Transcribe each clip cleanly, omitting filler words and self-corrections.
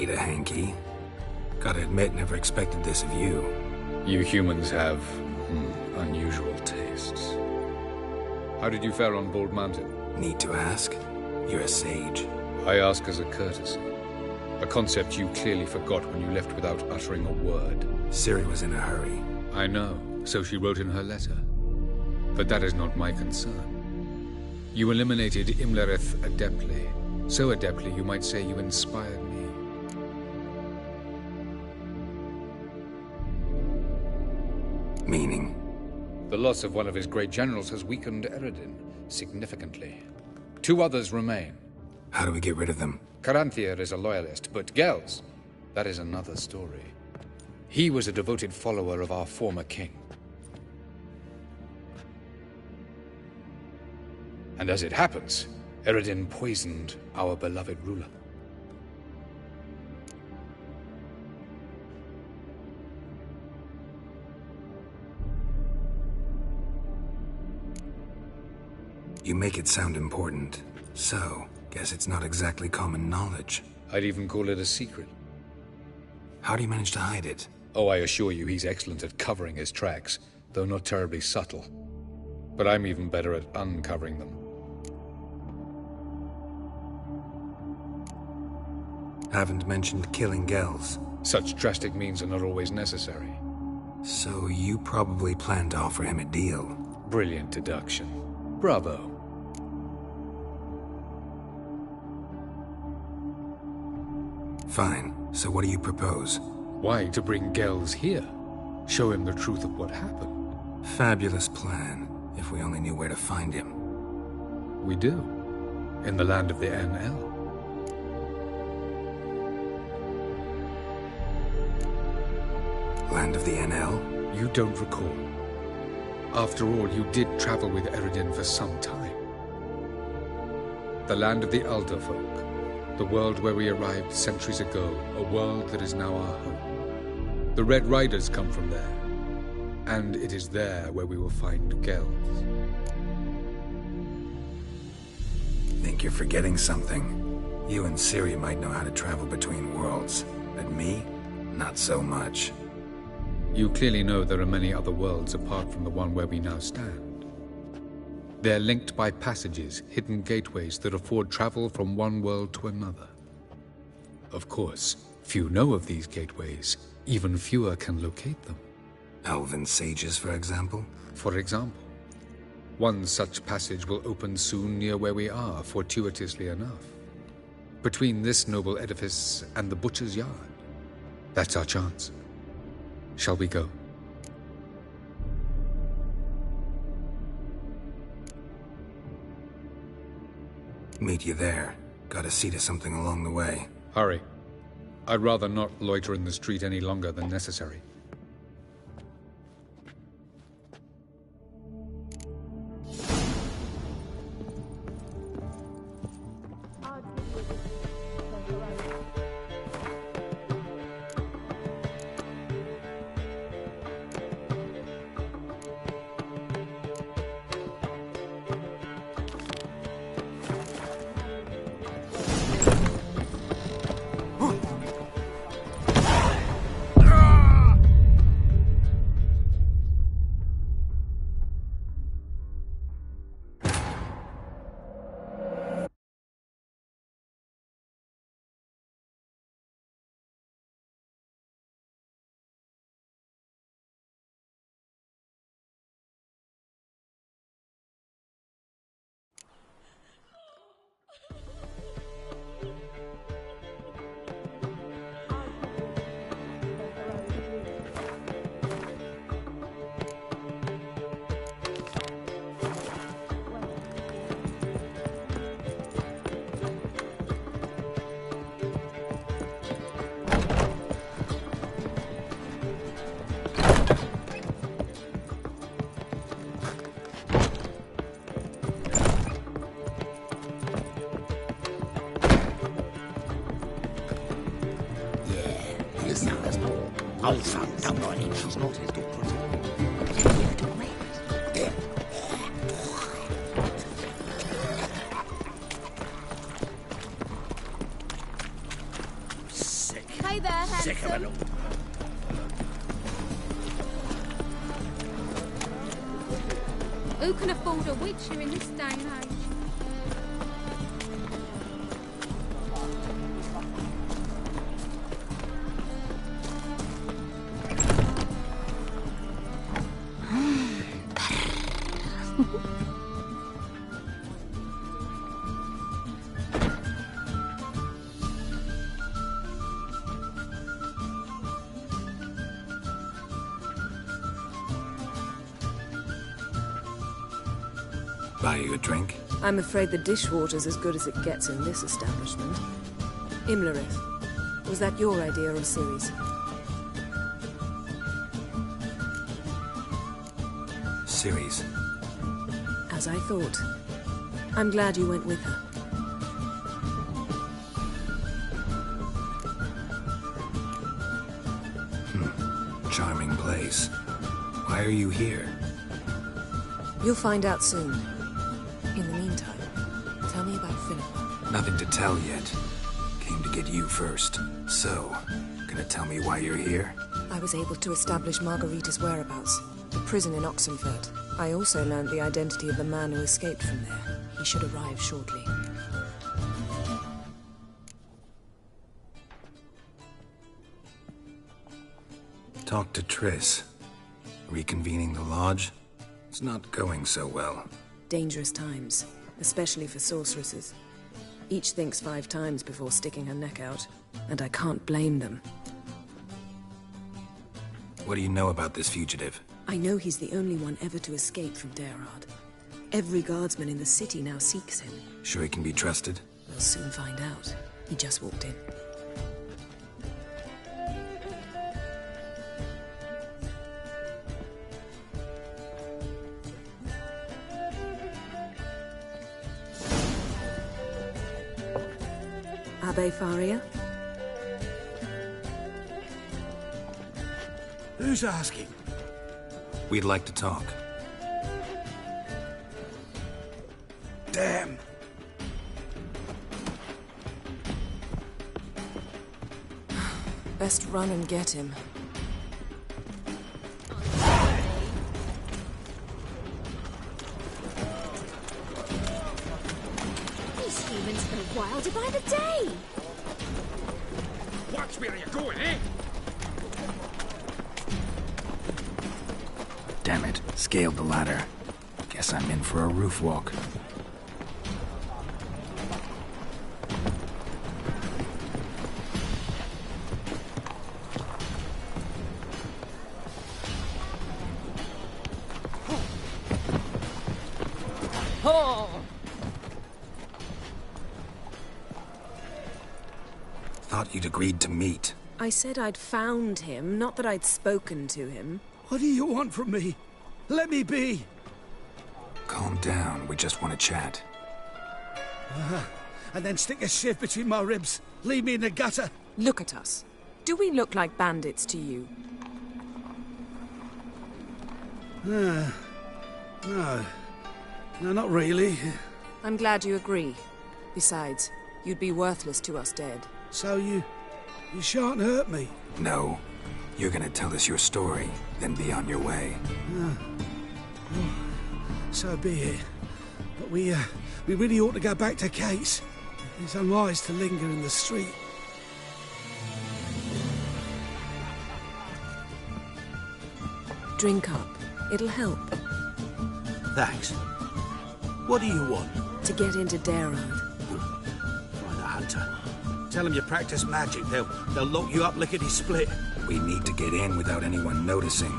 Beta hanky. Gotta admit, never expected this of you. You humans have unusual tastes. How did you fare on Bald Mountain? Need to ask? You're a sage. I ask as a courtesy. A concept you clearly forgot when you left without uttering a word. Ciri was in a hurry. I know, so she wrote in her letter. But that is not my concern. You eliminated Imlerith adeptly. So adeptly, you might say you inspired me. Meaning? The loss of one of his great generals has weakened Eredin significantly. 2 others remain. How do we get rid of them? Caranthir is a loyalist, but Gels, that is another story. He was a devoted follower of our former king. And as it happens, Eredin poisoned our beloved ruler. You make it sound important. So, guess it's not exactly common knowledge. I'd even call it a secret. How do you manage to hide it? Oh, I assure you he's excellent at covering his tracks, though not terribly subtle. But I'm even better at uncovering them. Haven't mentioned killing Gels. Such drastic means are not always necessary. So you probably plan to offer him a deal. Brilliant deduction. Bravo. Fine. So what do you propose? Why, to bring Gels here. Show him the truth of what happened. Fabulous plan, if we only knew where to find him. We do. In the land of the NL. Land of the NL? You don't recall. After all, you did travel with Eredin for some time. The land of the Elder Folk. The world where we arrived centuries ago. A world that is now our home. The Red Riders come from there. And it is there where we will find Gels. Think you're forgetting something. You and Ciri might know how to travel between worlds. But me? Not so much. You clearly know there are many other worlds apart from the one where we now stand. They're linked by passages, hidden gateways that afford travel from one world to another. Of course, few know of these gateways. Even fewer can locate them. Elven sages, for example? For example. One such passage will open soon near where we are, fortuitously enough. Between this noble edifice and the butcher's yard. That's our chance. Shall we go? Meet you there. Gotta see to something along the way. Hurry. I'd rather not loiter in the street any longer than necessary. She's not his daughter. sick of it all. Who can afford a witcher in this day and age? Buy you a drink? I'm afraid the dishwater's as good as it gets in this establishment. Imlerith, was that your idea or Ciri's? Ciri's. As I thought. I'm glad you went with her. Charming place. Why are you here? You'll find out soon. In the meantime, tell me about Philippa. Nothing to tell yet. Came to get you first. So, gonna tell me why you're here? I was able to establish Margarita's whereabouts. The prison in Oxenfurt. I also learned the identity of the man who escaped from there. He should arrive shortly. Talk to Triss. Reconvening the lodge? It's not going so well. Dangerous times, especially for sorceresses. Each thinks 5 times before sticking her neck out, and I can't blame them. What do you know about this fugitive? I know he's the only one ever to escape from Daerad. Every guardsman in the city now seeks him. Sure he can be trusted? We'll soon find out. He just walked in. Abbe Faria? Who's asking? We'd like to talk. Damn. Best run and get him. These humans go wilder by the day. Watch where you're going, eh? Damn it. Scaled the ladder. Guess I'm in for a roof walk. Thought you'd agreed to meet. I said I'd found him, not that I'd spoken to him. What do you want from me? Let me be. Calm down. We just want to chat. And then stick a shiv between my ribs. Leave me in the gutter. Look at us. Do we look like bandits to you? No. No, not really. I'm glad you agree. Besides, you'd be worthless to us dead. So you shan't hurt me. No. You're gonna tell us your story, then be on your way. So be it. But we really ought to go back to Kate's. It's unwise to linger in the street. Drink up. It'll help. Thanks. What do you want? To get into Daerad. Find a hunter. Tell them you practice magic. They'll lock you up lickety-split. We need to get in without anyone noticing.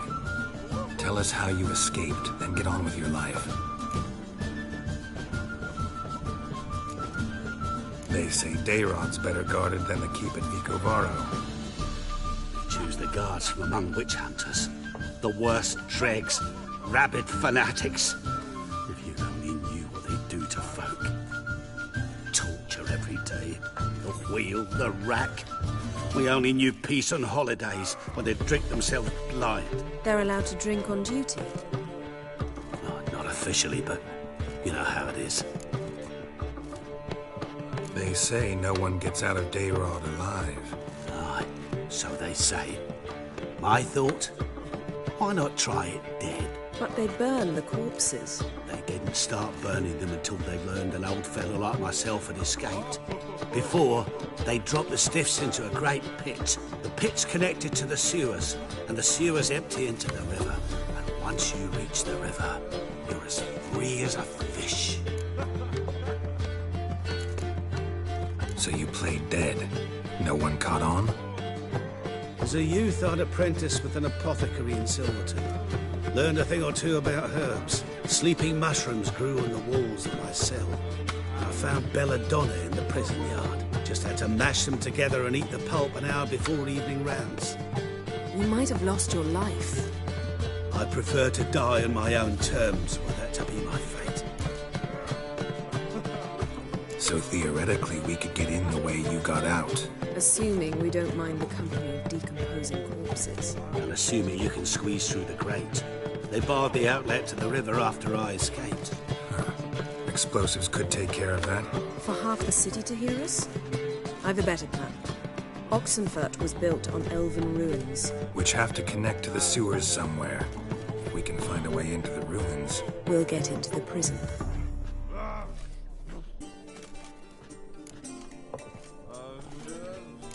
Tell us how you escaped, then get on with your life. They say Daerad's better guarded than the keep at Vicovaro. Choose the guards from among witch hunters. The worst dregs, rabid fanatics. If you only knew what they do to folk. Torture every day. The wheel, the rack. We only knew peace on holidays when they'd drink themselves blind. They're allowed to drink on duty. Oh, not officially, but you know how it is. They say no one gets out of Daerad alive. Aye, So they say. My thought? Why not try it dead? But they burn the corpses. They didn't start burning them until they learned an old fellow like myself had escaped. Before, they dropped the stiffs into a great pit. The pit's connected to the sewers, and the sewers empty into the river. And once you reach the river, you're as free as a fish. So you played dead. No one caught on? As a youth, I'd apprenticed with an apothecary in Silverton. Learned a thing or two about herbs. Sleeping mushrooms grew on the walls of my cell. I found belladonna in the prison yard. Just had to mash them together and eat the pulp an hour before evening rounds. You might have lost your life. I prefer to die on my own terms, were that to be my fate. So theoretically, we could get in the way you got out. Assuming we don't mind the company of decomposing corpses. And assuming you can squeeze through the grate. They barred the outlet to the river after I escaped. Explosives could take care of that. For half the city to hear us? I've a better plan. Oxenfurt was built on elven ruins. Which have to connect to the sewers somewhere. If we can find a way into the ruins. We'll get into the prison.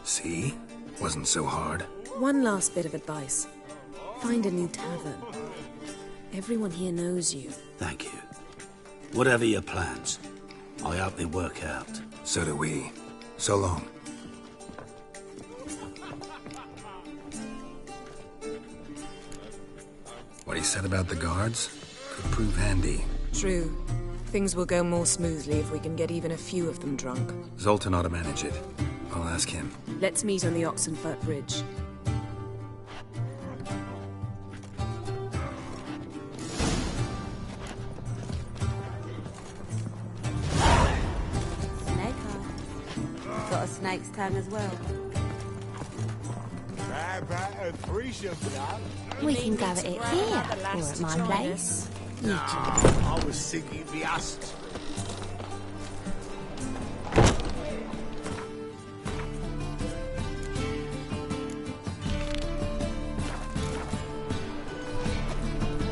See? Wasn't so hard. One last bit of advice. Find a new tavern. Everyone here knows you. Thank you. Whatever your plans, I hope they work out. So do we. So long. What he said about the guards could prove handy. True. Things will go more smoothly if we can get even a few of them drunk. Zoltan ought to manage it. I'll ask him. Let's meet on the Oxenfurt Bridge. Got a snake's tongue as well. We can go at it here, or at my place. I was thinking the us.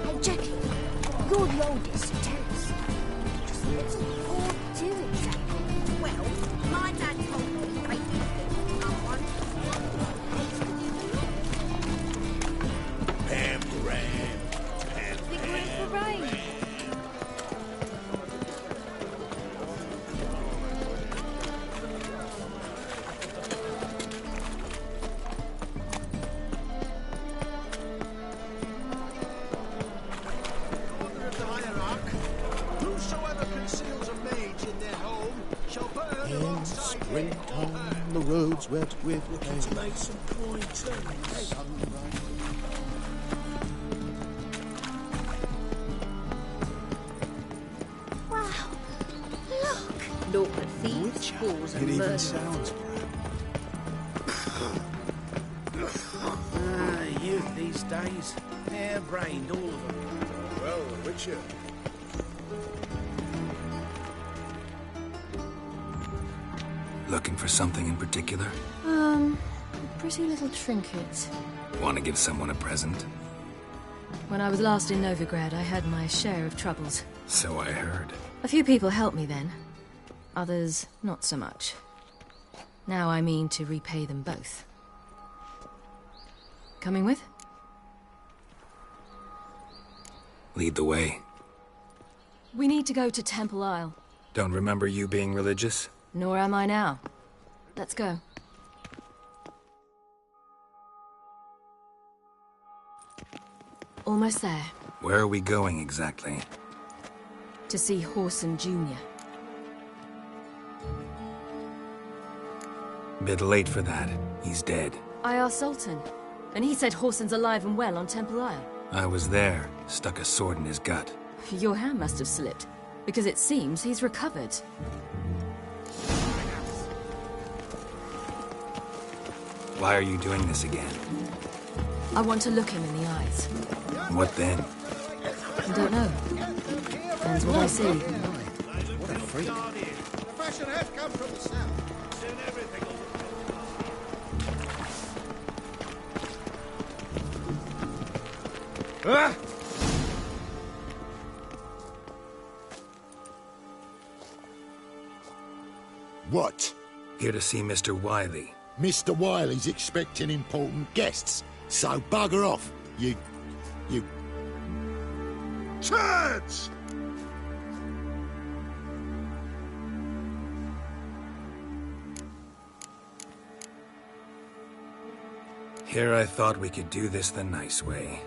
Hey, Jackie, you're the oldest. Tell us. What's a poor do exactly? Well, my dad told me they do things no one. Think we're in for rain. Whosoever conceals a mage in their home shall burn In springtime, the roads wet with rain. to make some coin turns. Wow. Look. Naught but thieves, fools, It and even murderers. sounds Youth these days, hair-brained, all of them. Well, Witcher. Looking for something in particular? A pretty little trinket. Want to give someone a present? When I was last in Novigrad, I had my share of troubles. So I heard. A few people helped me then. Others, not so much. Now I mean to repay them both. Coming with? Lead the way. We need to go to Temple Isle. Don't remember you being religious? Nor am I now. Let's go. Almost there. Where are we going exactly? To see Horson Jr. Bit late for that. He's dead. I asked Sultan, and he said Horson's alive and well on Temple Isle. I was there. Stuck a sword in his gut. Your hand must have slipped, because it seems he's recovered. Why are you doing this again? I want to look him in the eyes. What then? I don't know. Depends what I see. What a freak. Fashion has come from the south. What? Here to see Mr. Wiley. Mr. Wiley's expecting important guests, so bugger off, you... Turds! Here I thought we could do this the nice way.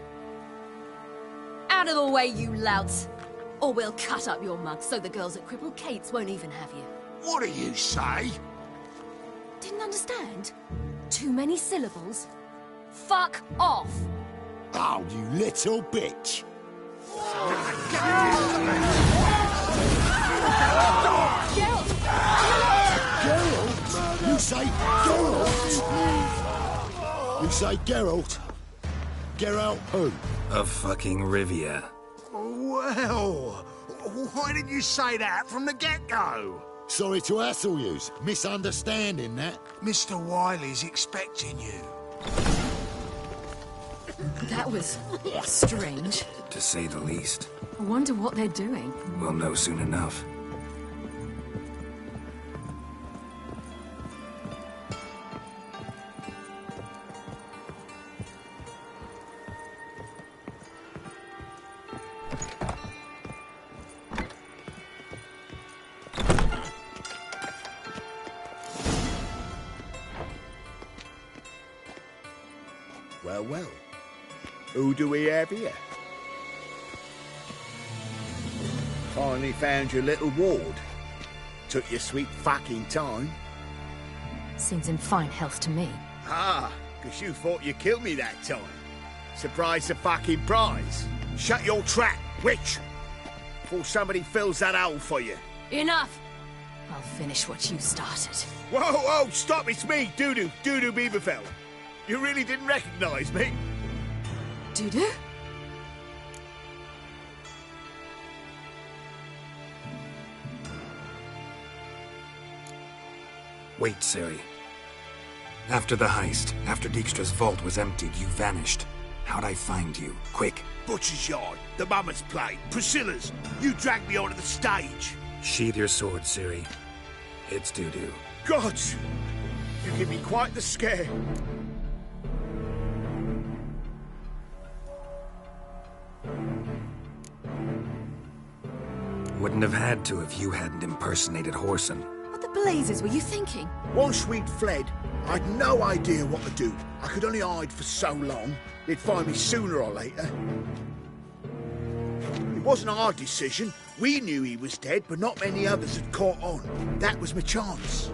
Out of the way, you louts! Or we'll cut up your mug so the girls at Cripple Kate's won't even have you. What do you say? Didn't understand? Too many syllables? Fuck off! Oh, you little bitch! Geralt! You say Geralt? You say Geralt? Geralt who? Of fucking Rivia. Well, why didn't you say that from the get-go? Sorry to hassle yous. Misunderstanding that. Mr. Wiley's expecting you. That was strange. To say the least. I wonder what they're doing. We'll know soon enough. Well, well. Who do we have here? Finally found your little ward. Took your sweet fucking time. Seems in fine health to me. Ah, 'cause you thought you killed me that time. Surprise the fucking prize. Shut your trap, witch! Before somebody fills that hole for you. Enough! I'll finish what you started. Whoa, whoa, stop, it's me, Dudu Beaverfell. You really didn't recognize me? Dudu? Wait, Ciri. After the heist, after Dijkstra's vault was emptied, you vanished. How'd I find you? Quick. Butcher's Yard, the Mummer's Plate, Priscilla's. You dragged me onto the stage. Sheathe your sword, Ciri. It's Dudu. God! You give me quite the scare. Wouldn't have had to if you hadn't impersonated Whoreson. What the blazes were you thinking? Once we'd fled, I'd no idea what to do. I could only hide for so long. They'd find me sooner or later. It wasn't our decision. We knew he was dead, but not many others had caught on. That was my chance.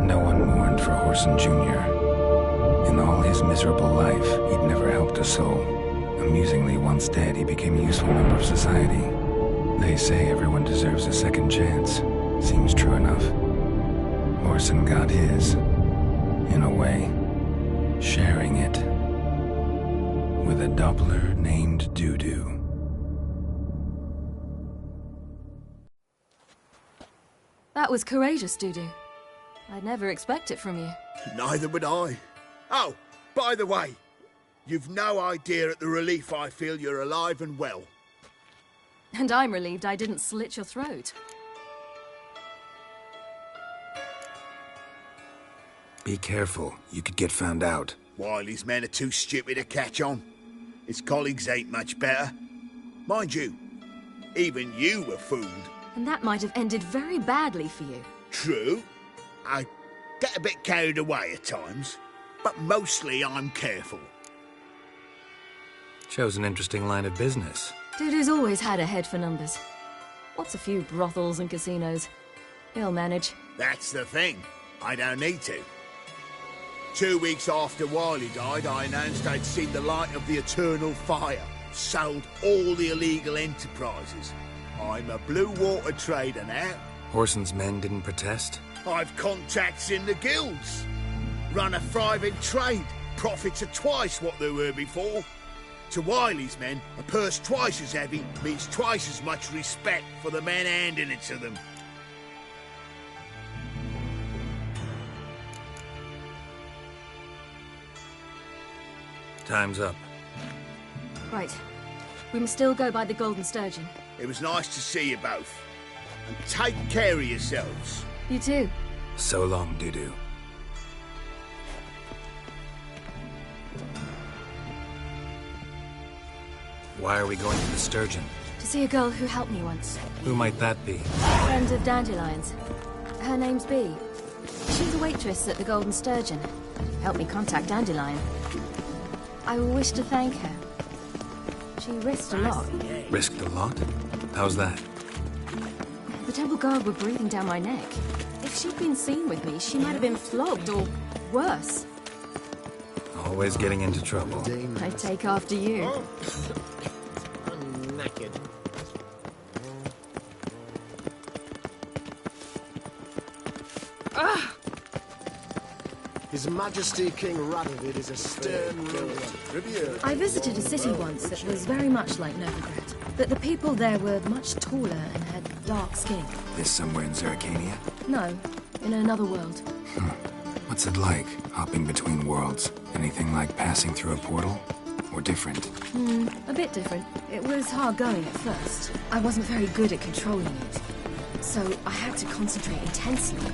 No one mourned for Whoreson Jr. In all his miserable life, he'd never helped a soul. Amusingly, once dead, he became a useful member of society. They say everyone deserves a second chance. Seems true enough. Whoreson got his, in a way, sharing it with a Doppler named Dudu. That was courageous, Dudu. I'd never expect it from you. Neither would I. Oh, by the way, you've no idea at the relief I feel you're alive and well. And I'm relieved I didn't slit your throat. Be careful, you could get found out. Wiley's men are too stupid to catch on. His colleagues ain't much better. Mind you, even you were fooled. And that might have ended very badly for you. True. I get a bit carried away at times, but mostly I'm careful. Shows an interesting line of business. Dudu's always had a head for numbers. What's a few brothels and casinos? He'll manage. That's the thing. I don't need to. 2 weeks after Wiley died, I announced I'd seen the light of the eternal fire. Sold all the illegal enterprises. I'm a blue water trader now. Whoreson's men didn't protest? I've contacts in the guilds. Run a thriving trade. Profits are twice what they were before. To Wiley's men, a purse twice as heavy means twice as much respect for the men handing it to them. Time's up. Right. We must still go by the Golden Sturgeon. It was nice to see you both. And take care of yourselves. You too. So long, Dudu. Why are we going to the Sturgeon? To see a girl who helped me once. Who might that be? Friend of Dandelion's. Her name's Bee. She's a waitress at the Golden Sturgeon. Helped me contact Dandelion. I wish to thank her. She risked a lot. Risked a lot? How's that? The temple guard were breathing down my neck. If she'd been seen with me, she might have been flogged or worse. Always getting into trouble. I take after you. I'm knackered. His Majesty King Radovid is a stern ruler. I visited a city once that was very much like Novigrad, but the people there were much taller and had dark skin. This somewhere in Zeracania? No, in another world. What's it like, hopping between worlds? Anything like passing through a portal? Or different? A bit different. It was hard going at first. I wasn't very good at controlling it, so I had to concentrate intensely.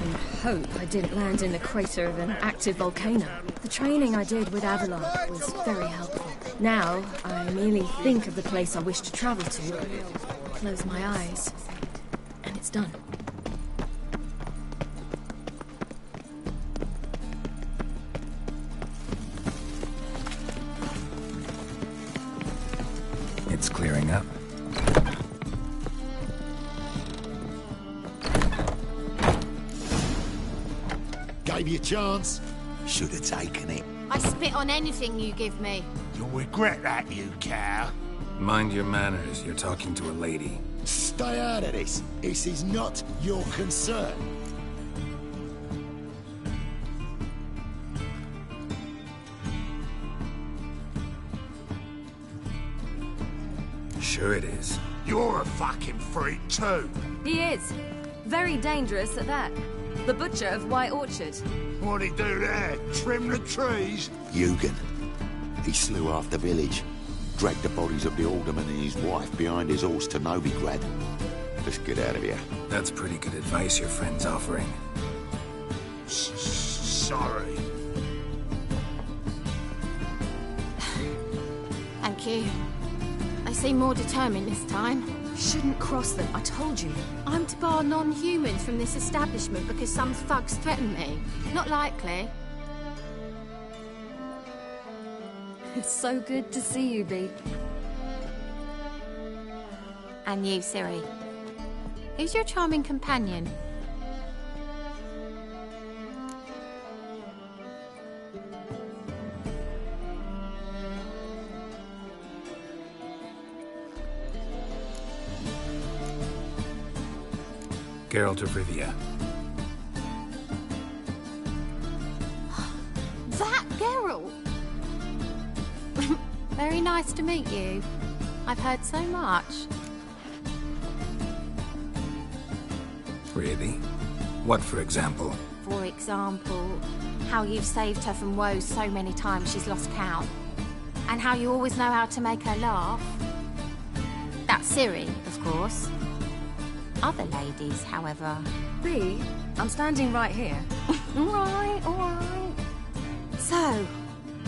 And hope I didn't land in the crater of an active volcano. The training I did with Avalar was very helpful. Now, I merely think of the place I wish to travel to, close my eyes, and it's done. It's clearing up. Gave you a chance. Should have taken it. I spit on anything you give me. You'll regret that, you cow. Mind your manners, you're talking to a lady. Stay out of this. This is not your concern. Sure it is. You're a fucking freak too. He is. Very dangerous at that. The butcher of White Orchard. What'd he do there? Trim the trees? Eugen. He slew half the village. Dragged the bodies of the alderman and his wife behind his horse to Novigrad. Let's get out of here. That's pretty good advice your friend's offering. Sorry. Thank you. They seem more determined this time. Shouldn't cross them, I told you. I'm to bar non-humans from this establishment because some thugs threaten me. Not likely. It's so good to see you, Bee. And you, Ciri. Who's your charming companion? Geralt of Rivia. That Geralt! Very nice to meet you. I've heard so much. Really? What, for example? For example, how you've saved her from woes so many times she's lost count. And how you always know how to make her laugh. That's Ciri, of course. Other ladies, however... Bee, I'm standing right here. All right. So,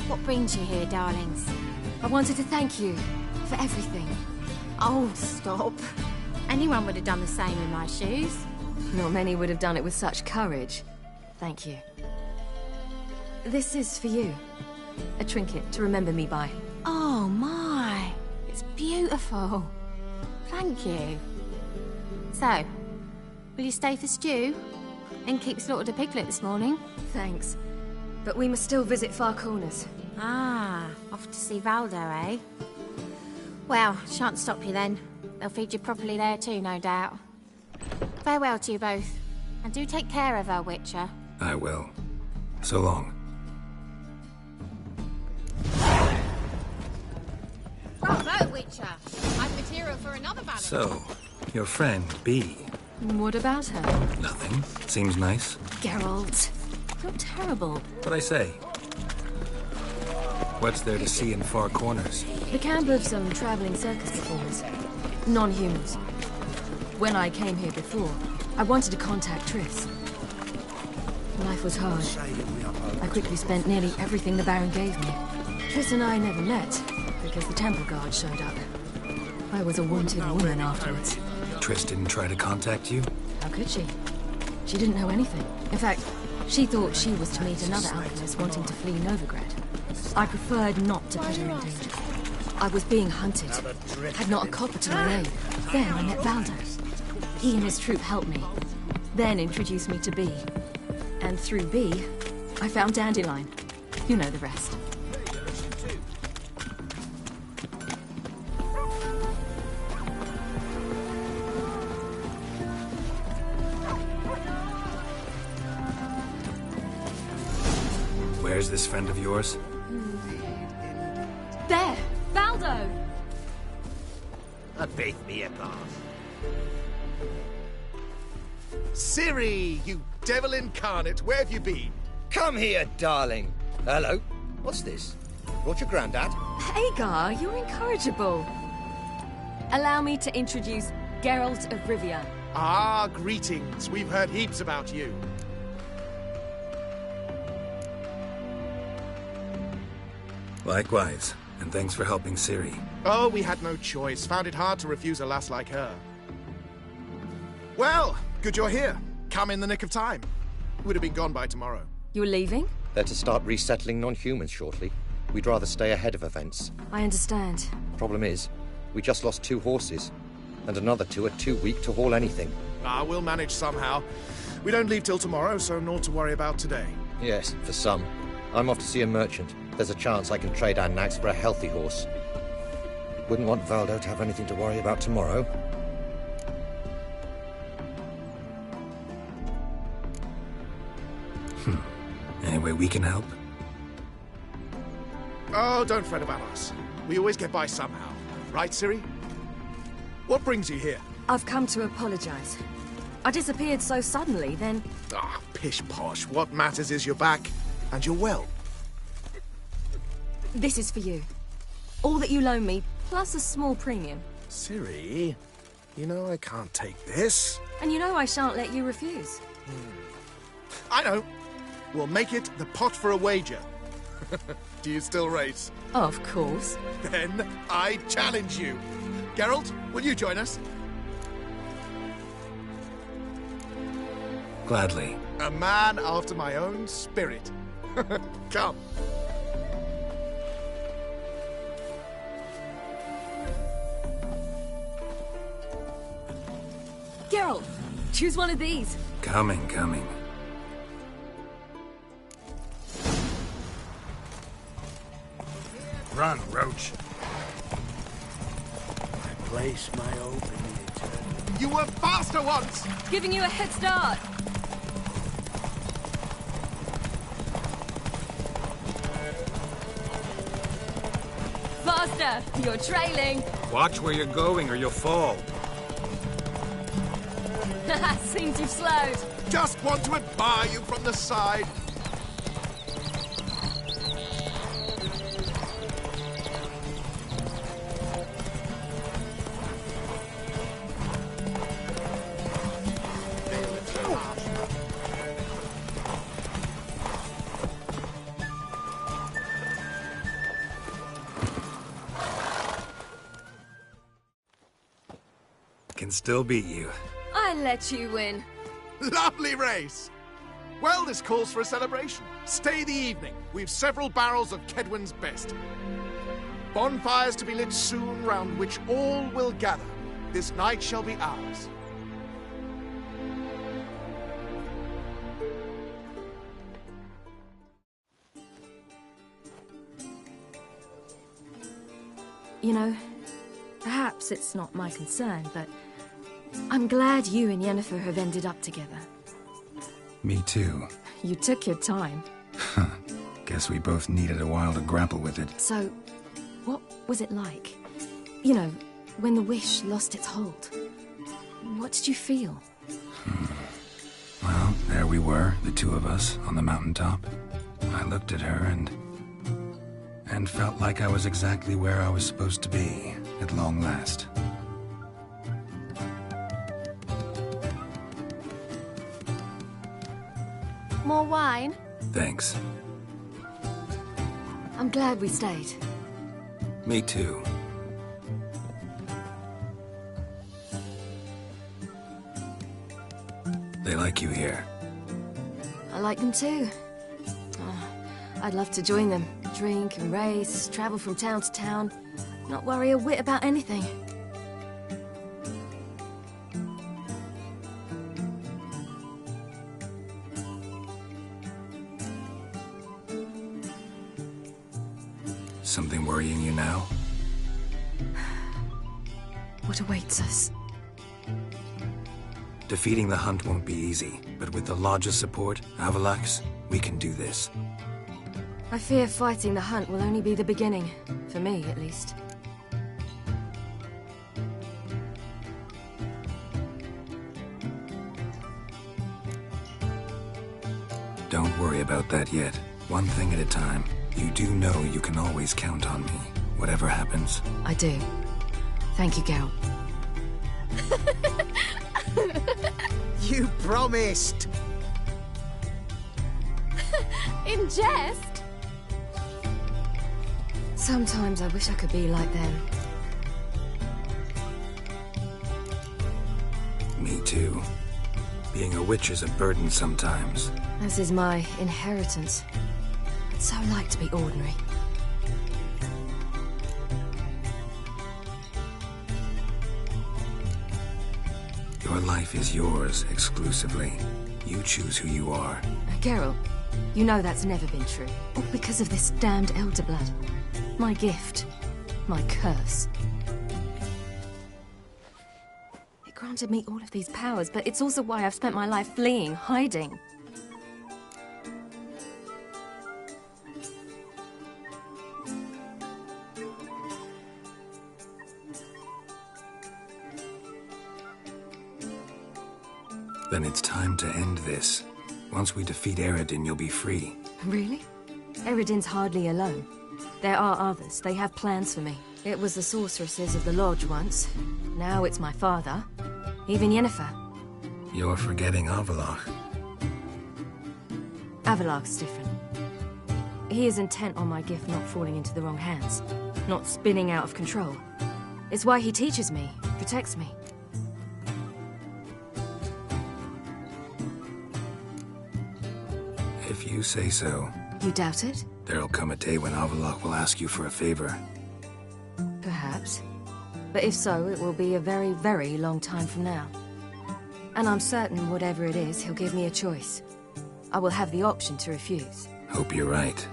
what brings you here, darlings? I wanted to thank you for everything. Oh, stop. Anyone would have done the same in my shoes. Not many would have done it with such courage. Thank you. This is for you. A trinket to remember me by. Oh, my. It's beautiful. Thank you. So, will you stay for stew? Innkeep slaughtered a piglet this morning. Thanks. But we must still visit Far Corners. Ah, off to see Valdo, eh? Well, shan't stop you then. They'll feed you properly there too, no doubt. Farewell to you both. And do take care of her, Witcher. I will. So long. Bravo, Witcher! I've material for another ballad. So, your friend, Bee. What about her? Nothing. Seems nice. Geralt. You're terrible. What'd I say? What's there to see in far corners? The camp of some traveling circus performers. Non-humans. When I came here before, I wanted to contact Triss. Life was hard. I quickly spent nearly everything the Baron gave me. Triss and I never met, because the temple guard showed up. I was a wanted woman afterwards. Triss didn't try to contact you? How could she? She didn't know anything. In fact, she thought she was to meet another alchemist wanting to flee Novigrad. I preferred not to put her in danger. I was being hunted. Had not a copper to my name. Then I met Valdo. He and his troop helped me. Then introduced me to B. And through B, I found Dandelion. You know the rest. Where's this friend of yours? There! Valdo! A bit me apart. Ciri, you devil incarnate, where have you been? Come here, darling. Hello. What's this? Brought your granddad? Hagar, you're incorrigible. Allow me to introduce Geralt of Rivia. Ah, greetings. We've heard heaps about you. Likewise, and thanks for helping Ciri. Oh, we had no choice. Found it hard to refuse a lass like her. Well, good you're here. Come in the nick of time. Would have been gone by tomorrow. You're leaving? They're to start resettling non-humans shortly. We'd rather stay ahead of events. I understand. Problem is, we just lost 2 horses, and another 2 are too weak to haul anything. Ah, we'll manage somehow. We don't leave till tomorrow, so naught to worry about today. Yes, for some. I'm off to see a merchant. There's a chance I can trade our nags for a healthy horse. Wouldn't want Valdo to have anything to worry about tomorrow. Any way we can help? Oh, don't fret about us. We always get by somehow. Right, Ciri? What brings you here? I've come to apologize. I disappeared so suddenly, then... Ah, pish-posh. What matters is you're back, and you're well. This is for you. All that you loan me, plus a small premium. Ciri, you know I can't take this. And you know I shan't let you refuse. I know. We'll make it the pot for a wager. Do you still race? Of course. Then I challenge you. Geralt, will you join us? Gladly. A man after my own spirit. Come. Geralt, choose one of these. Coming. Run, Roach. I place my hope in the eternal. You were faster once! Giving you a head start. Faster! You're trailing. Watch where you're going or you'll fall. Seems you've slowed. Just want to admire you from the side. Can still beat you. I let you win. Lovely race! Well, this calls for a celebration. Stay the evening. We've several barrels of Kedwen's best. Bonfires to be lit soon, round which all will gather. This night shall be ours. You know, perhaps it's not my concern, but I'm glad you and Yennefer have ended up together. Me too. You took your time. Guess we both needed a while to grapple with it. So, what was it like? You know, when the wish lost its hold. What did you feel? Well, there we were, the two of us, on the mountaintop. I looked at her and felt like I was exactly where I was supposed to be, at long last. More wine? Thanks. I'm glad we stayed. Me too. They like you here. I like them too. Oh, I'd love to join them. Drink and race, travel from town to town. Not worry a whit about anything. Something worrying you now? What awaits us? Defeating the Hunt won't be easy, but with the Lodge's support, Avalax, we can do this. I fear fighting the Hunt will only be the beginning. For me, at least. Don't worry about that yet. One thing at a time. You do know you can always count on me, whatever happens. I do. Thank you, Geralt. You promised! In jest? Sometimes I wish I could be like them. Me too. Being a witch is a burden sometimes. As is my inheritance. I'd so like to be ordinary. Your life is yours, exclusively. You choose who you are. Geralt, you know that's never been true. All because of this damned Elder Blood. My gift. My curse. It granted me all of these powers, but it's also why I've spent my life fleeing, hiding. Then it's time to end this. Once we defeat Eredin, you'll be free. Really? Eredin's hardly alone. There are others. They have plans for me. It was the sorceresses of the Lodge once. Now it's my father. Even Yennefer. You're forgetting Avalach. Avalach's different. He is intent on my gift not falling into the wrong hands. Not spinning out of control. It's why he teaches me, protects me. If you say so. You doubt it? There'll come a day when Avalach will ask you for a favor. Perhaps. But if so, it will be a very, very long time from now. And I'm certain whatever it is, he'll give me a choice. I will have the option to refuse. Hope you're right.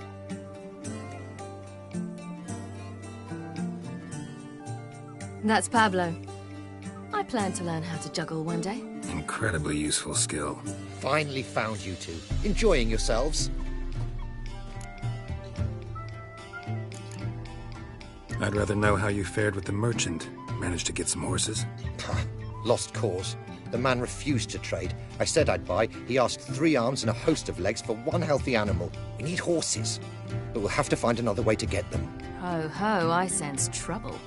That's Pablo. I plan to learn how to juggle one day. Incredibly useful skill. Finally found you two. Enjoying yourselves? I'd rather know how you fared with the merchant. Managed to get some horses? Lost cause. The man refused to trade. I said I'd buy. He asked 3 arms and a host of legs for one healthy animal. We need horses. But we'll have to find another way to get them. Ho ho, I sense trouble.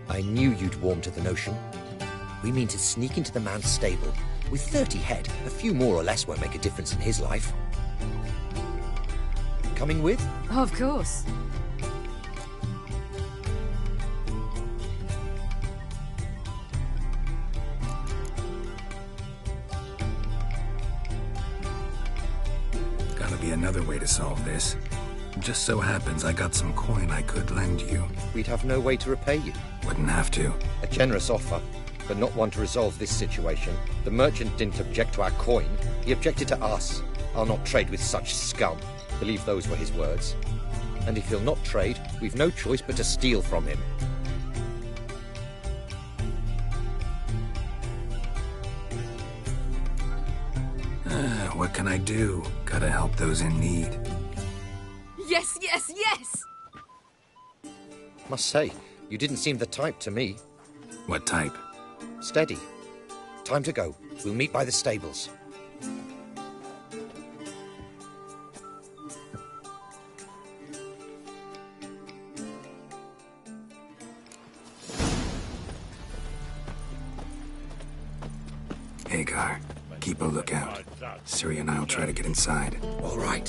I knew you'd warm to the notion. We mean to sneak into the man's stable. With 30 head, a few more or less won't make a difference in his life. Coming with? Of course. Gotta be another way to solve this. Just so happens I got some coin I could lend you. We'd have no way to repay you. Wouldn't have to. A generous offer, but not one to resolve this situation. The merchant didn't object to our coin. He objected to us. I'll not trade with such scum. Believe those were his words. And if he'll not trade, we've no choice but to steal from him. What can I do? Gotta help those in need. Yes, yes, yes! Must say, you didn't seem the type to me. What type? Steady. Time to go. We'll meet by the stables. Hagar, keep a lookout. Ciri and I'll try to get inside. All right.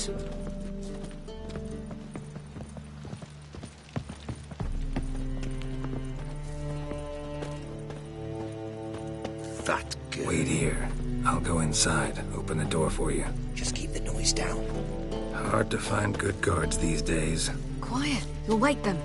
That good. Wait here. I'll go inside, open the door for you. Just keep the noise down. Hard to find good guards these days. Quiet. You'll wake them.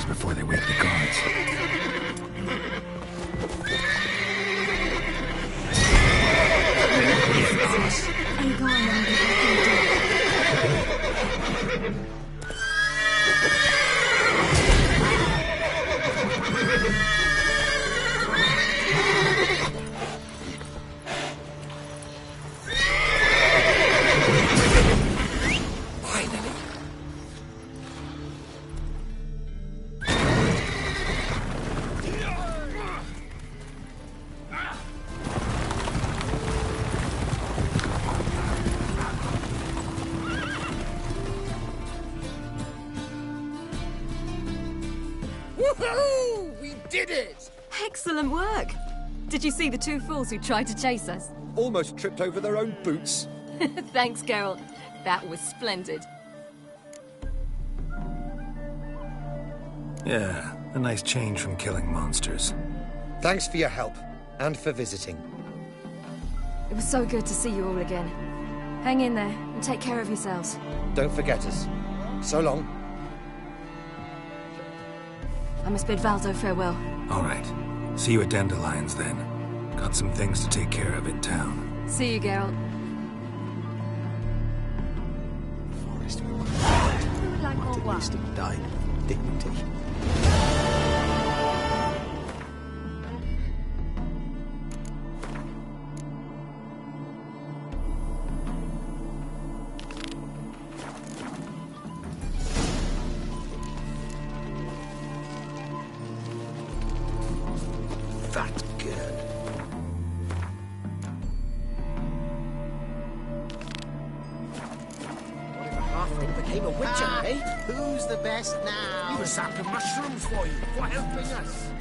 Before they wake the guards. Woohoo! We did it! Excellent work! Did you see the two fools who tried to chase us? Almost tripped over their own boots. Thanks, Geralt. That was splendid. Yeah, a nice change from killing monsters. Thanks for your help, and for visiting. It was so good to see you all again. Hang in there, and take care of yourselves. Don't forget us. So long. I must bid Valdo farewell. All right. See you at Dandelion's then. Got some things to take care of in town. See you, Geralt. Forest might at least have died with dignity. That good. What if a halfling became a witcher, eh? Who's the best now. We were sampling mushrooms for you, for helping us.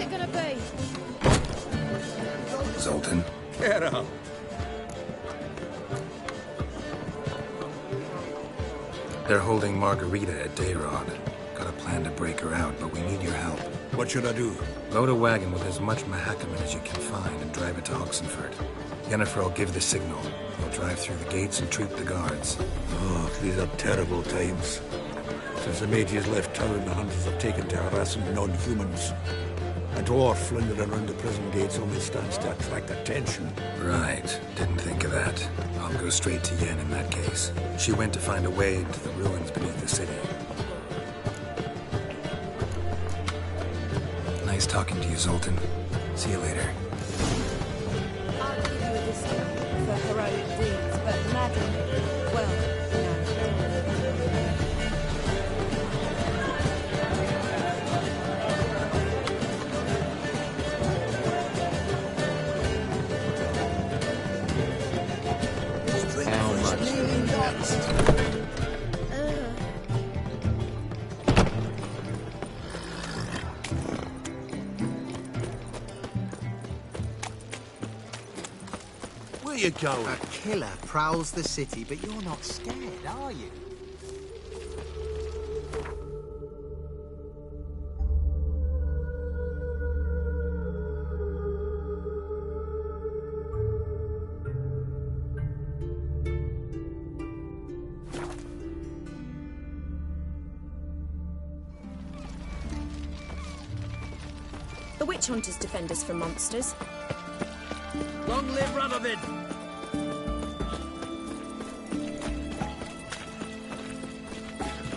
it gonna be? Zoltan? Get up. They're holding Margarita at Dayrod. Got a plan to break her out, but we need your help. What should I do? Load a wagon with as much Mahakaman as you can find and drive it to Oxenford. Yennefer will give the signal. We'll drive through the gates and troop the guards. Oh, these are terrible times. Since the mages left town, the hunters have taken to harassing non-humans. A dwarf flindering around the prison gates only stands to attract attention. Right. Didn't think of that. I'll go straight to Yen in that case. She went to find a way into the ruins beneath the city. Nice talking to you, Zoltan. See you later. I'll give you a discount for heroic deeds, but madam, well, no. How much? Where you going? A killer prowls the city, but you're not scared, are you? The witch hunters defend us from monsters. Long live Radovid!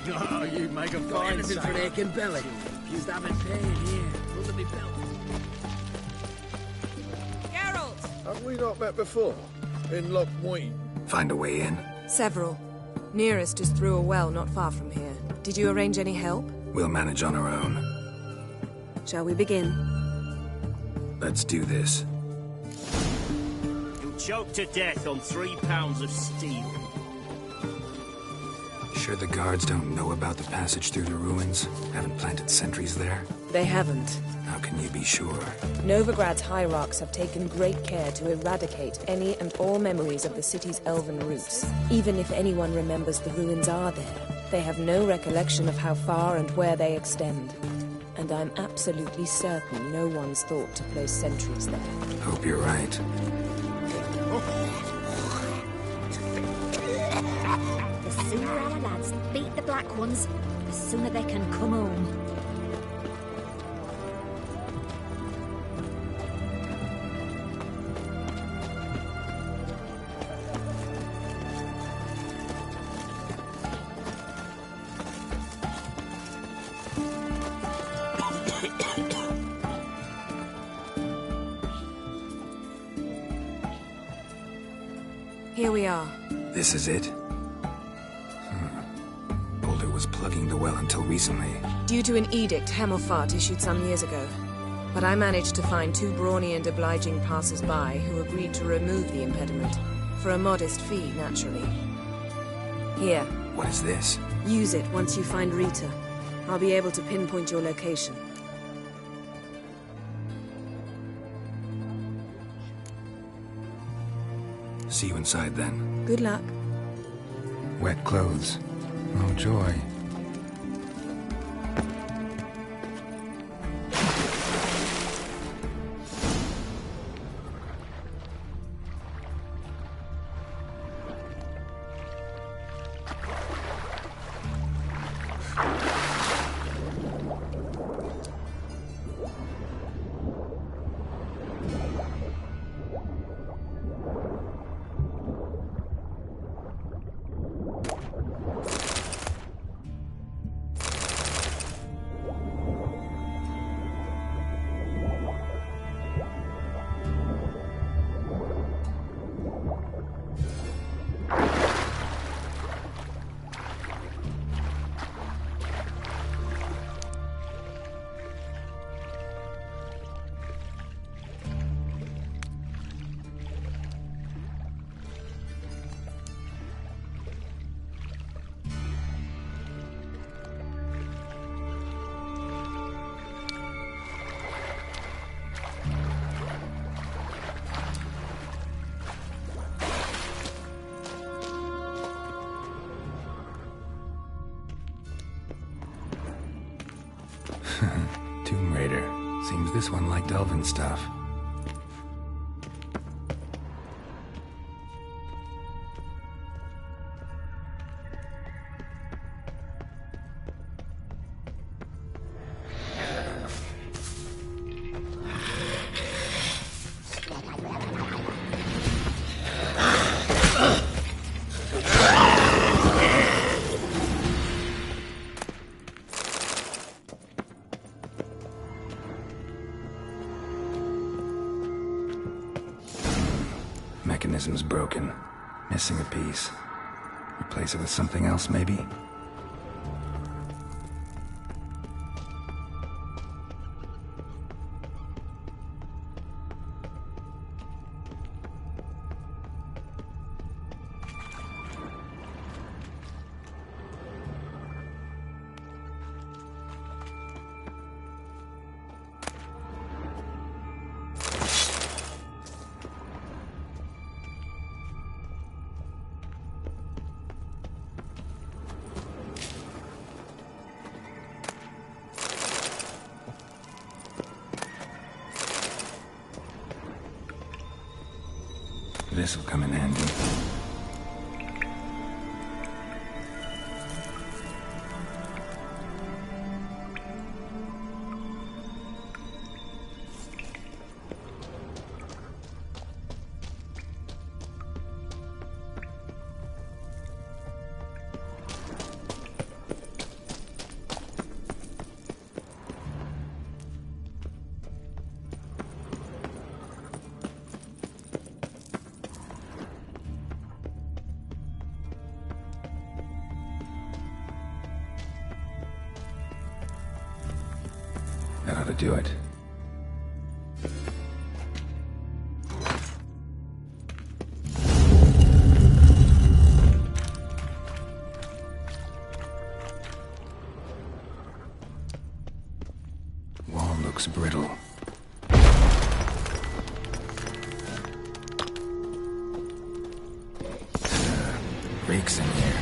Oh, you make a fine anything for an aching belly. Just having pain here, under me belt. Geralt! Have we not met before? In Loch Moine? Find a way in. Several. Nearest is through a well not far from here. Did you arrange any help? We'll manage on our own. Shall we begin? Let's do this. You'll choke to death on 3 pounds of steel. Sure the guards don't know about the passage through the ruins? Haven't planted sentries there? They haven't. How can you be sure? Novigrad's hierarchs have taken great care to eradicate any and all memories of the city's elven roots. Even if anyone remembers the ruins are there, they have no recollection of how far and where they extend. And I'm absolutely certain no one's thought to place sentries there. Hope you're right. The sooner our lads beat the Black Ones, the sooner they can come home. Here we are. This is it? Boulder was plugging the well until recently. Due to an edict Hemelfart issued some years ago. But I managed to find 2 brawny and obliging passers-by who agreed to remove the impediment. For a modest fee, naturally. Here. What is this? Use it once you find Rita. I'll be able to pinpoint your location. See you inside then. Good luck. Wet clothes. Oh, joy. Seems this one liked elven stuff. Mechanism's broken. Missing a piece. Replace it with something else, maybe? This'll come in handy. That ought to do it. Wall looks brittle. Reeks in here.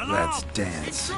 Let's dance.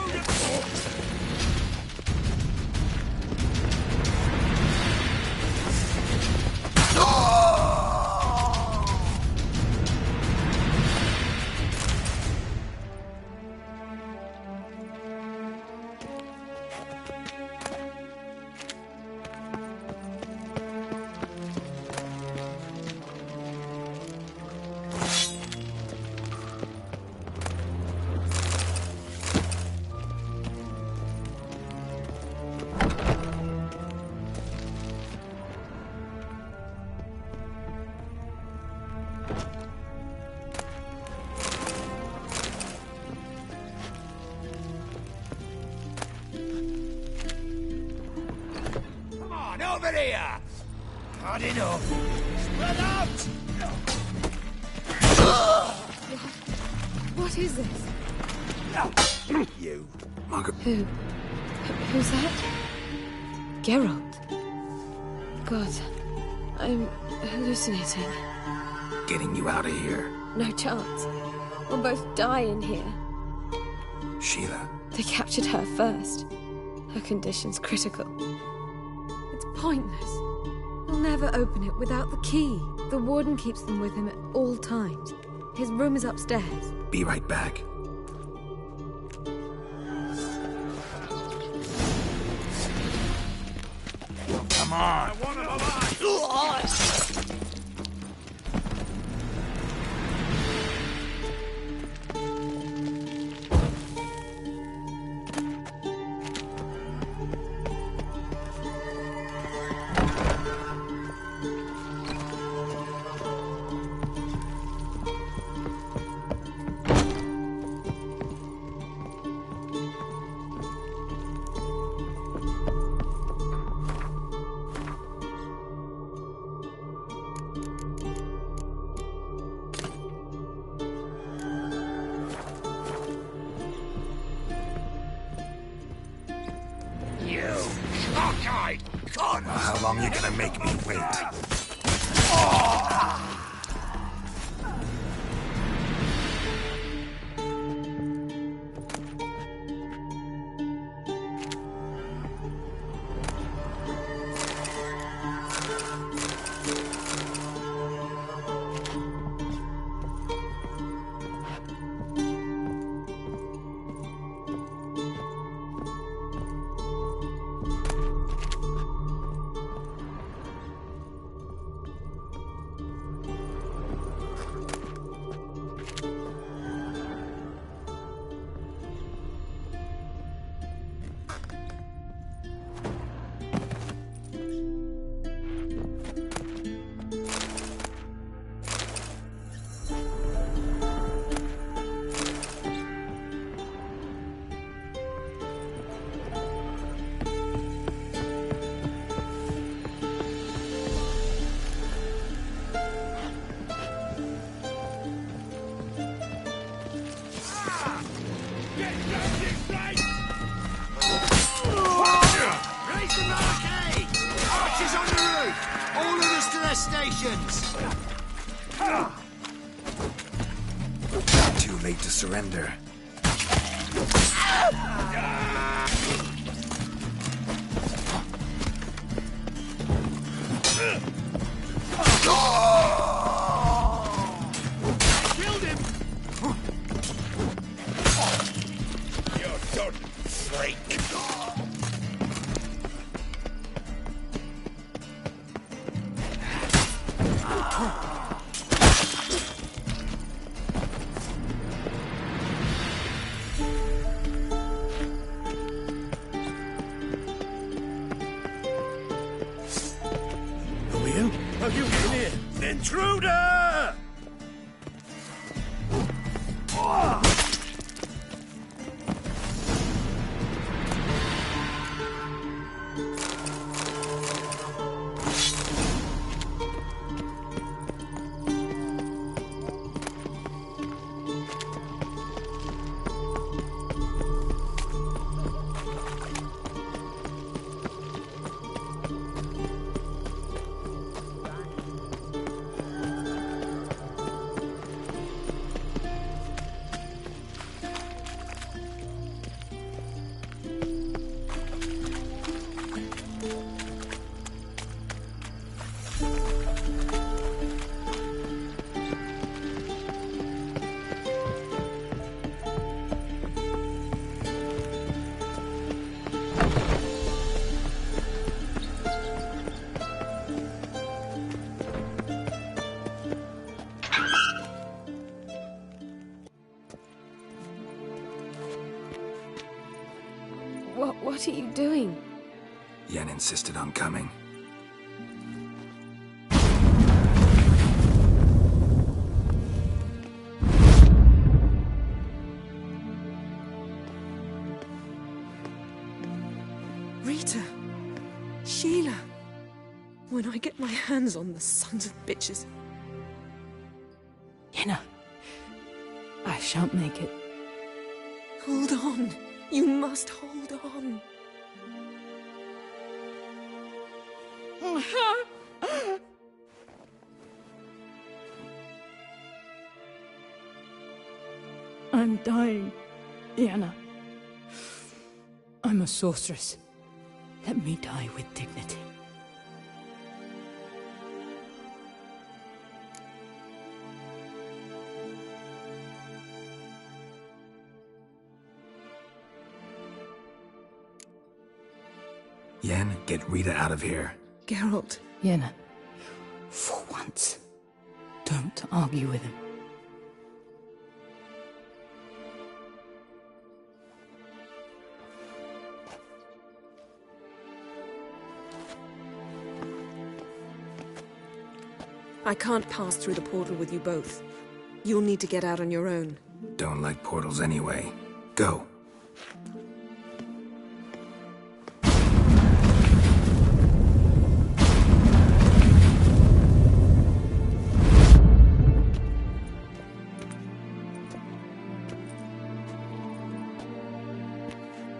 Over here! Hard enough. Spread out! What is this? You. Margaret. Who's that? Geralt. God, I'm hallucinating. Getting you out of here. No chance. We'll both die in here. Sheila. They captured her first. Her condition's critical. It's pointless. We'll never open it without the key. The warden keeps them with him at all times. His room is upstairs. Be right back. Come on. How long you gonna make me wait? Too late to surrender. Killed him! You're done, freak. Are you in here? Intruder! What are you doing? Yen insisted on coming. Rita! Sheila! When I get my hands on the sons of bitches... Yenna, I shan't make it. Hold on. You must hold on. I'm dying, Yenna. I'm a sorceress. Let me die with dignity. Yen, get Rita out of here. Geralt. Yenna, for once, don't argue with him. I can't pass through the portal with you both. You'll need to get out on your own. Don't like portals anyway. Go.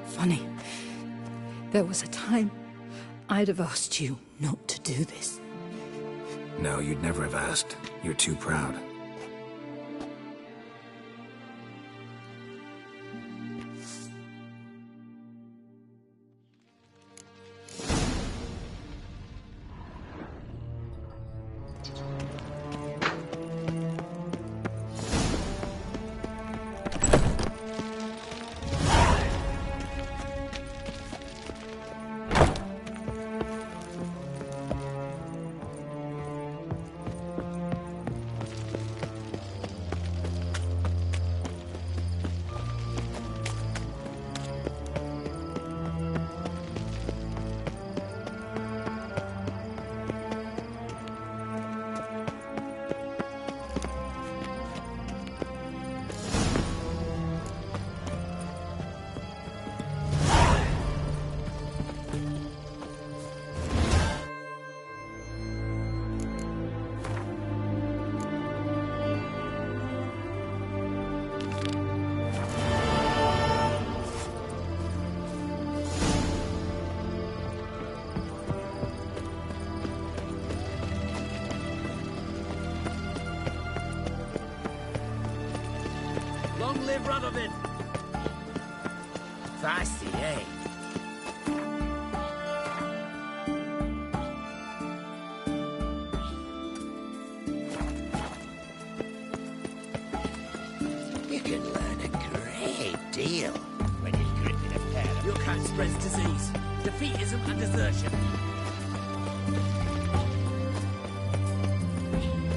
Funny. There was a time I'd have asked you not to do this. No, you'd never have asked. You're too proud. Long live Radovid! Feisty, eh? You can learn a great deal when you're gripping a pair of... Your kind spreads disease, defeatism and desertion.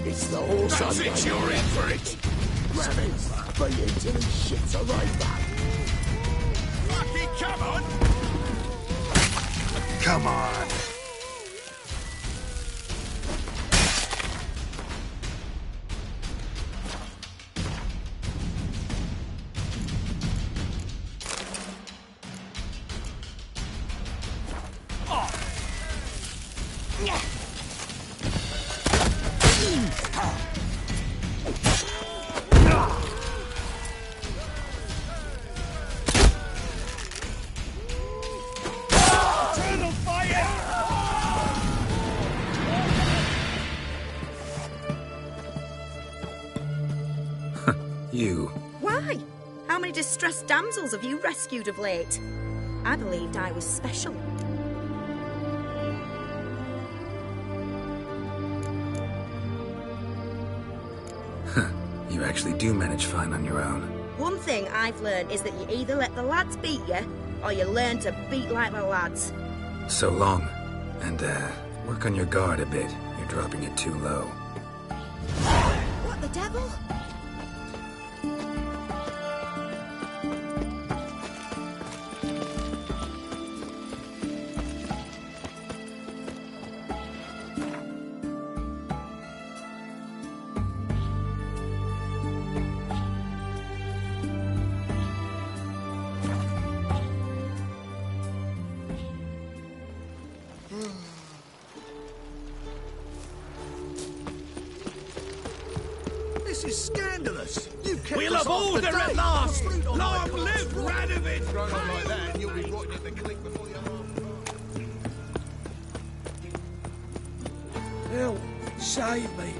It's the horse. That's it, you're in for it! Rabbits, bring it to these shits right back. Lucky, come on! Come on! Eternal fire! You. Why? How many distressed damsels have you rescued of late? I believed I was special. You actually do manage fine on your own. One thing I've learned is that you either let the lads beat you, or you learn to beat like the lads. So long. And, work on your guard a bit. You're dropping it too low. What the devil? This is scandalous. You We'll have order at last! Long live Radovid! Going on like that, and you'll be rotting in the clink before you're half. Help! Save me!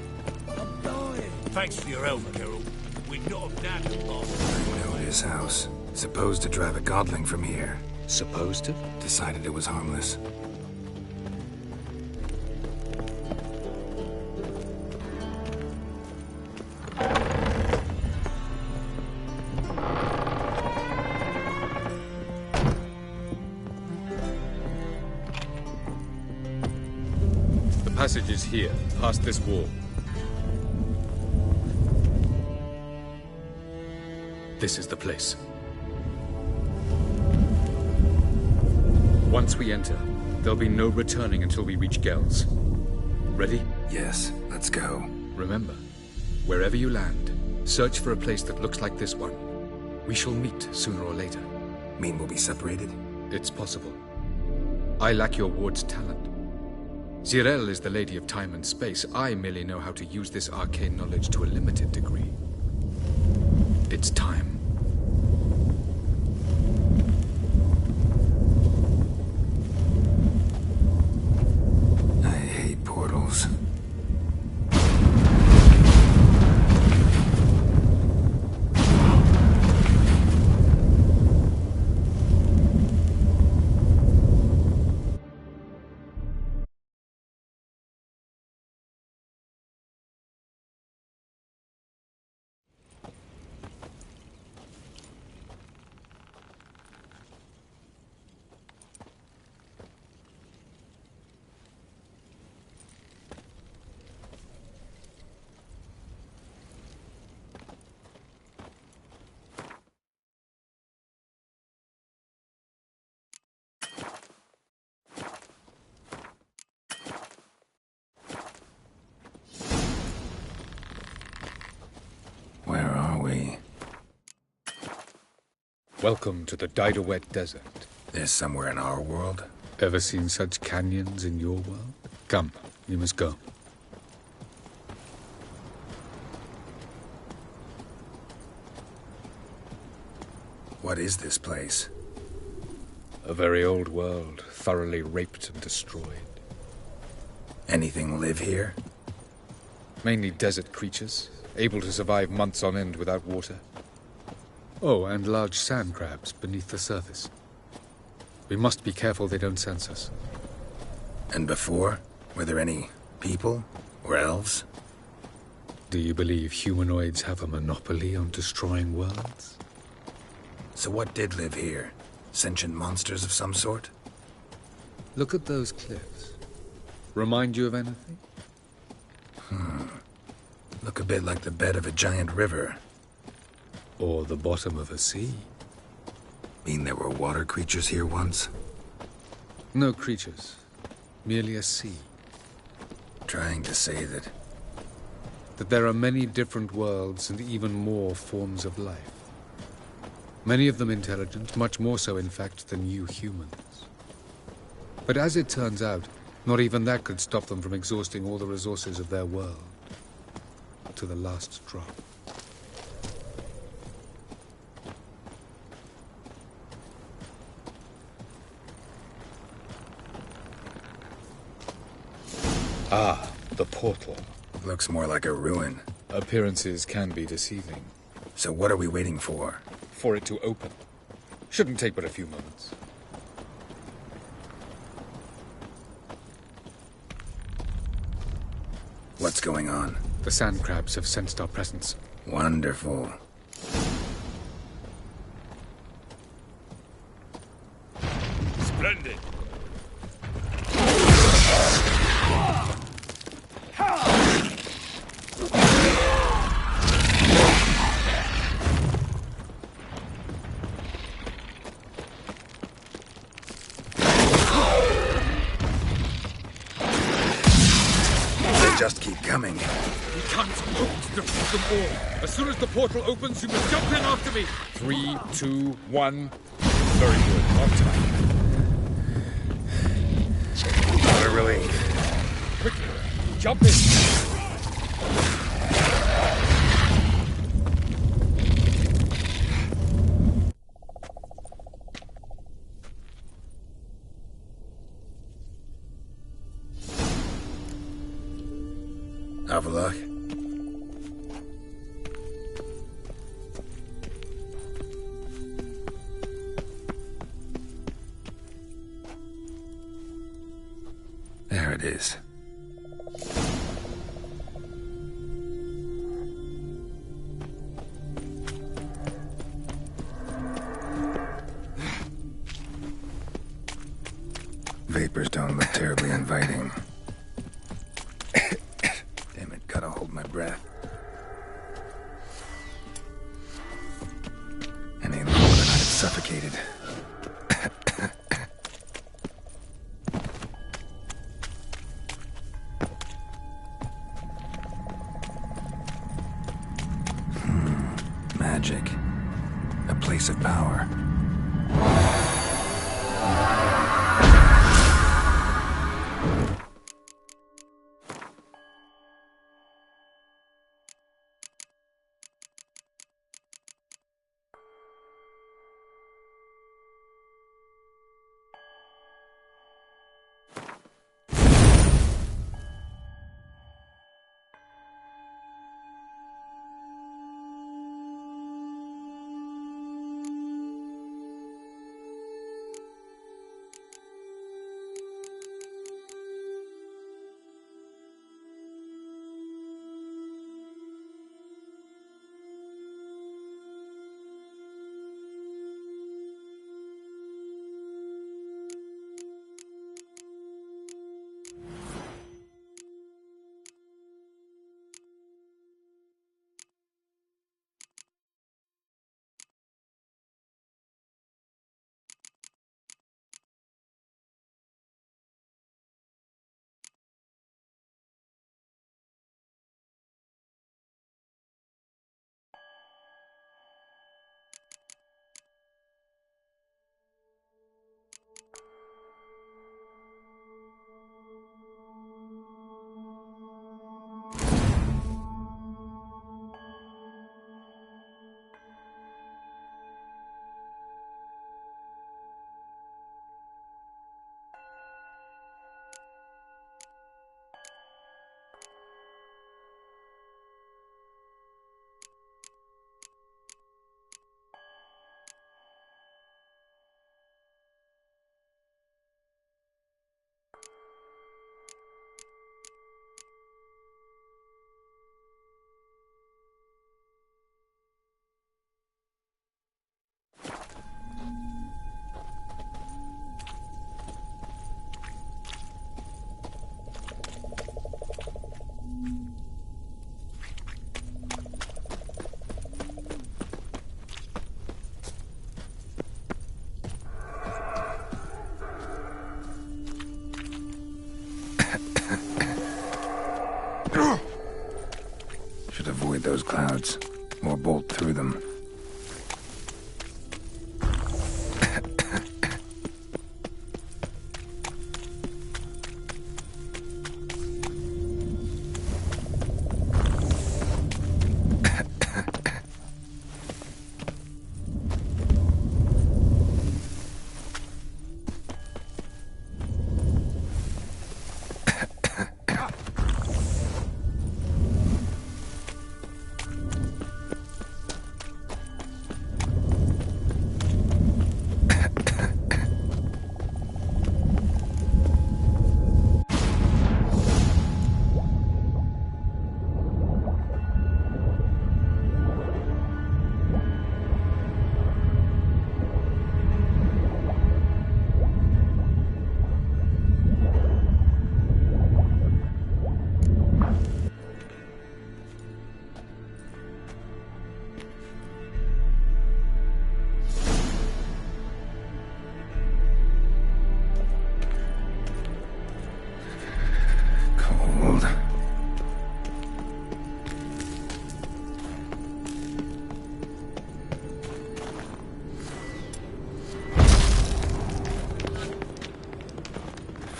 I'm dying! Thanks for your help, Geralt. We'd not have nabbed him last. I know his house. Supposed to drive a godling from here. Supposed to? Decided it was harmless. The passage is here, past this wall. This is the place. Once we enter, there'll be no returning until we reach Gel's. Ready? Yes, let's go. Remember, wherever you land, search for a place that looks like this one. We shall meet sooner or later. Mean we'll be separated? It's possible. I lack your ward's talent. Zirel is the lady of time and space. I merely know how to use this arcane knowledge to a limited degree. It's time. I hate portals. Where are we? Welcome to the Didowet Desert. There's somewhere in our world? Ever seen such canyons in your world? Come, we must go. What is this place? A very old world, thoroughly raped and destroyed. Anything live here? Mainly desert creatures, able to survive months on end without water. Oh, and large sand crabs beneath the surface. We must be careful they don't sense us. And before? Were there any people? Or elves? Do you believe humanoids have a monopoly on destroying worlds? So what did live here? Sentient monsters of some sort? Look at those cliffs. Remind you of anything? Look a bit like the bed of a giant river. Or the bottom of a sea. Mean there were water creatures here once? No creatures. Merely a sea. Trying to say that there are many different worlds and even more forms of life. Many of them intelligent, much more so in fact than you humans. But as it turns out, not even that could stop them from exhausting all the resources of their world. To the last drop. Ah, the portal. looks more like a ruin. Appearances can be deceiving. So what are we waiting for? For it to open. Shouldn't take but a few moments. What's going on? The sand crabs have sensed our presence. Wonderful. Splendid. Just keep coming. We can't hope to defeat them all. As soon as the portal opens, you must jump in after me. 3, 2, 1. Very good. On time. What a relief. Quickly, jump in. Have a look. There it is. Vapors don't look terribly inviting. Damn it, gotta hold my breath. Any longer and I'd have suffocated. Magic. A place of power. Should avoid those clouds, or bolt through them.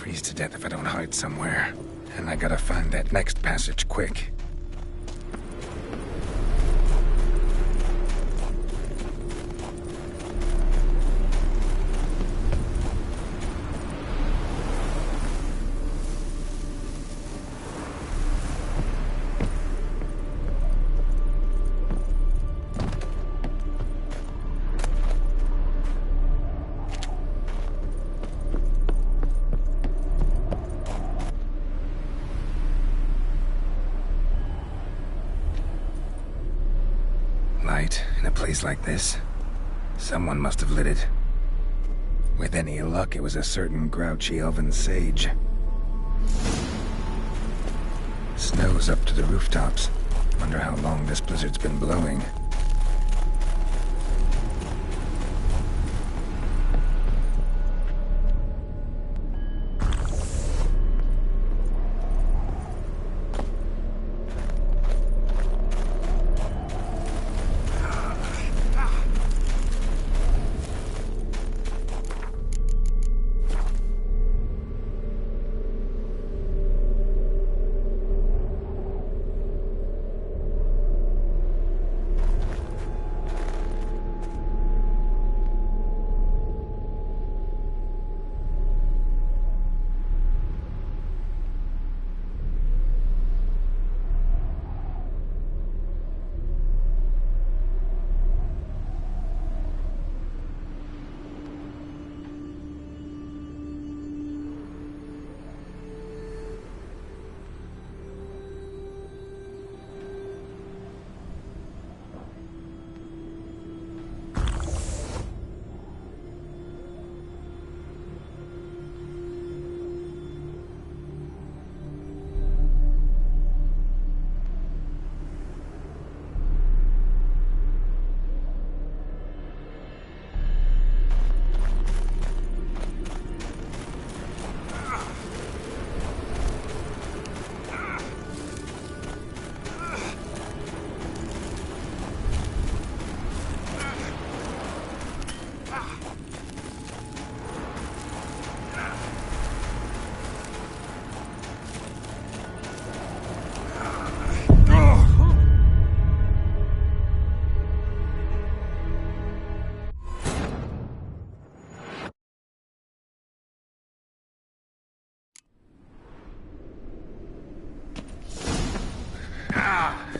Freeze to death if I don't hide somewhere. And I gotta find that next passage quick. Light in a place like this. Someone must have lit it. With any luck, it was a certain grouchy elven sage. Snow's up to the rooftops. Wonder how long this blizzard's been blowing.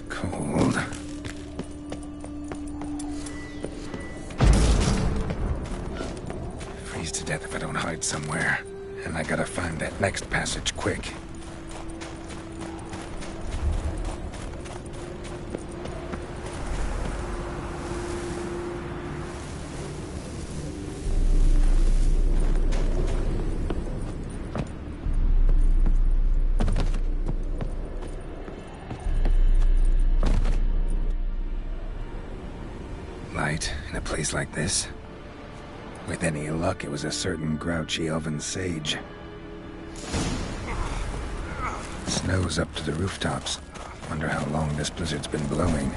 Cold. Freeze to death if I don't hide somewhere. And I gotta find that next passage quick. Light in a place like this. With any luck, it was a certain grouchy elven sage. Snow's up to the rooftops. Wonder how long this blizzard's been blowing.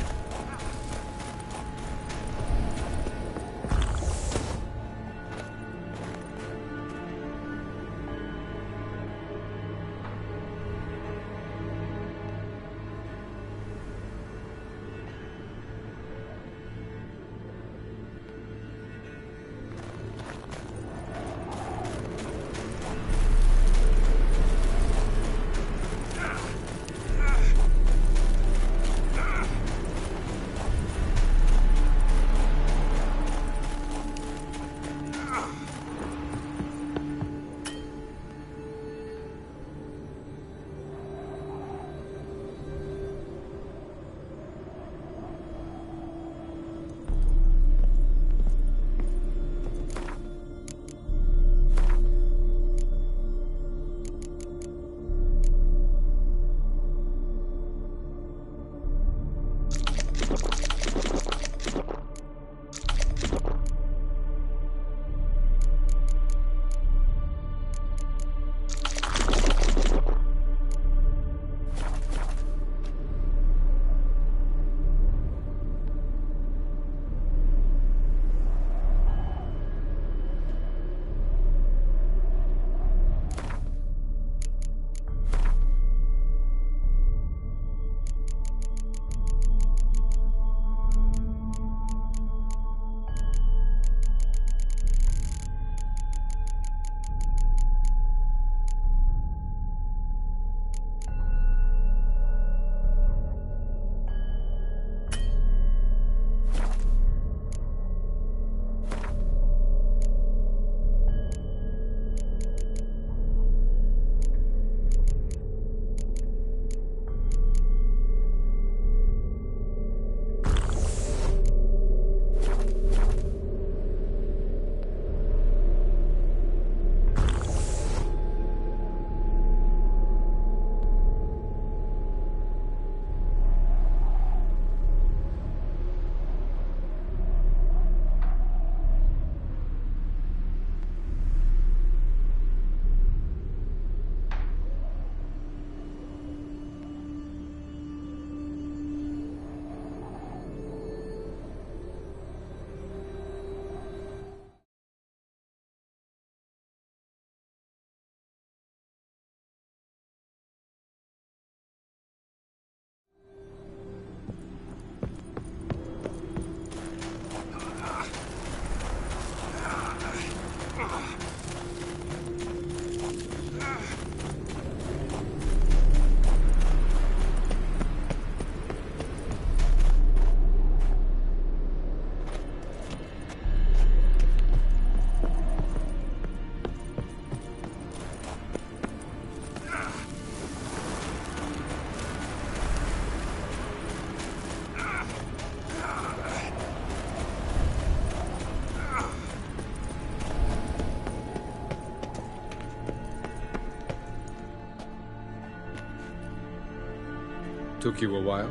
Took you a while?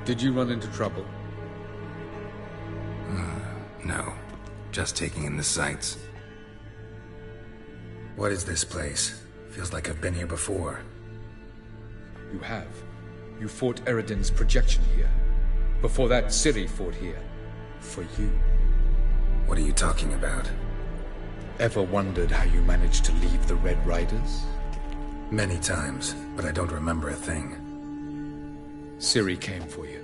Did you run into trouble? No. Just taking in the sights. What is this place? Feels like I've been here before. You have. You fought Eredin's projection here. Before that, Ciri fought here. For you. What are you talking about? Ever wondered how you managed to leave the Red Riders? Many times, but I don't remember a thing. Ciri came for you.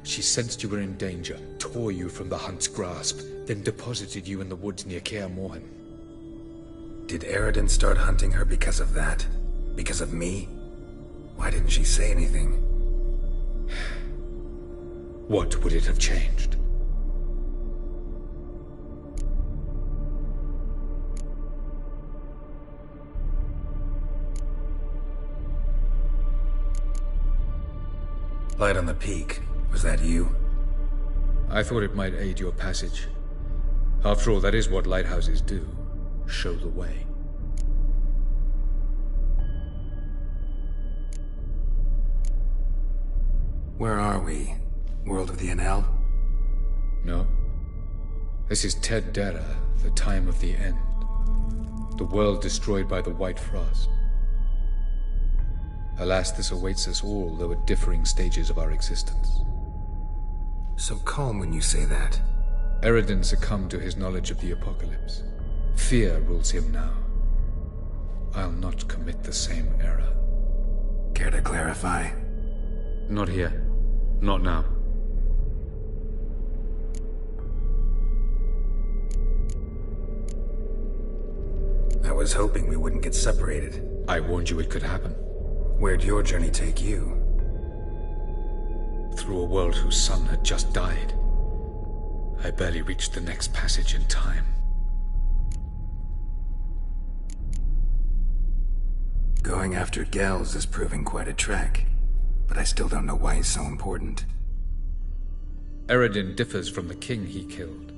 She sensed you were in danger, tore you from the Hunt's grasp, then deposited you in the woods near Kaer Morhen. Did Eredin start hunting her because of that? Because of me? Why didn't she say anything? What would it have changed? Light on the peak. Was that you? I thought it might aid your passage. After all, that is what lighthouses do. Show the way. Where are we? World of the Enel? No. This is Ted Dara, the time of the end. The world destroyed by the White Frost. Alas, this awaits us all, though at differing stages of our existence. So calm when you say that. Eredin succumbed to his knowledge of the apocalypse. Fear rules him now. I'll not commit the same error. Care to clarify? Not here. Not now. I was hoping we wouldn't get separated. I warned you it could happen. Where'd your journey take you? Through a world whose sun had just died. I barely reached the next passage in time. Going after Gels is proving quite a trek, but I still don't know why he's so important. Eredin differs from the king he killed.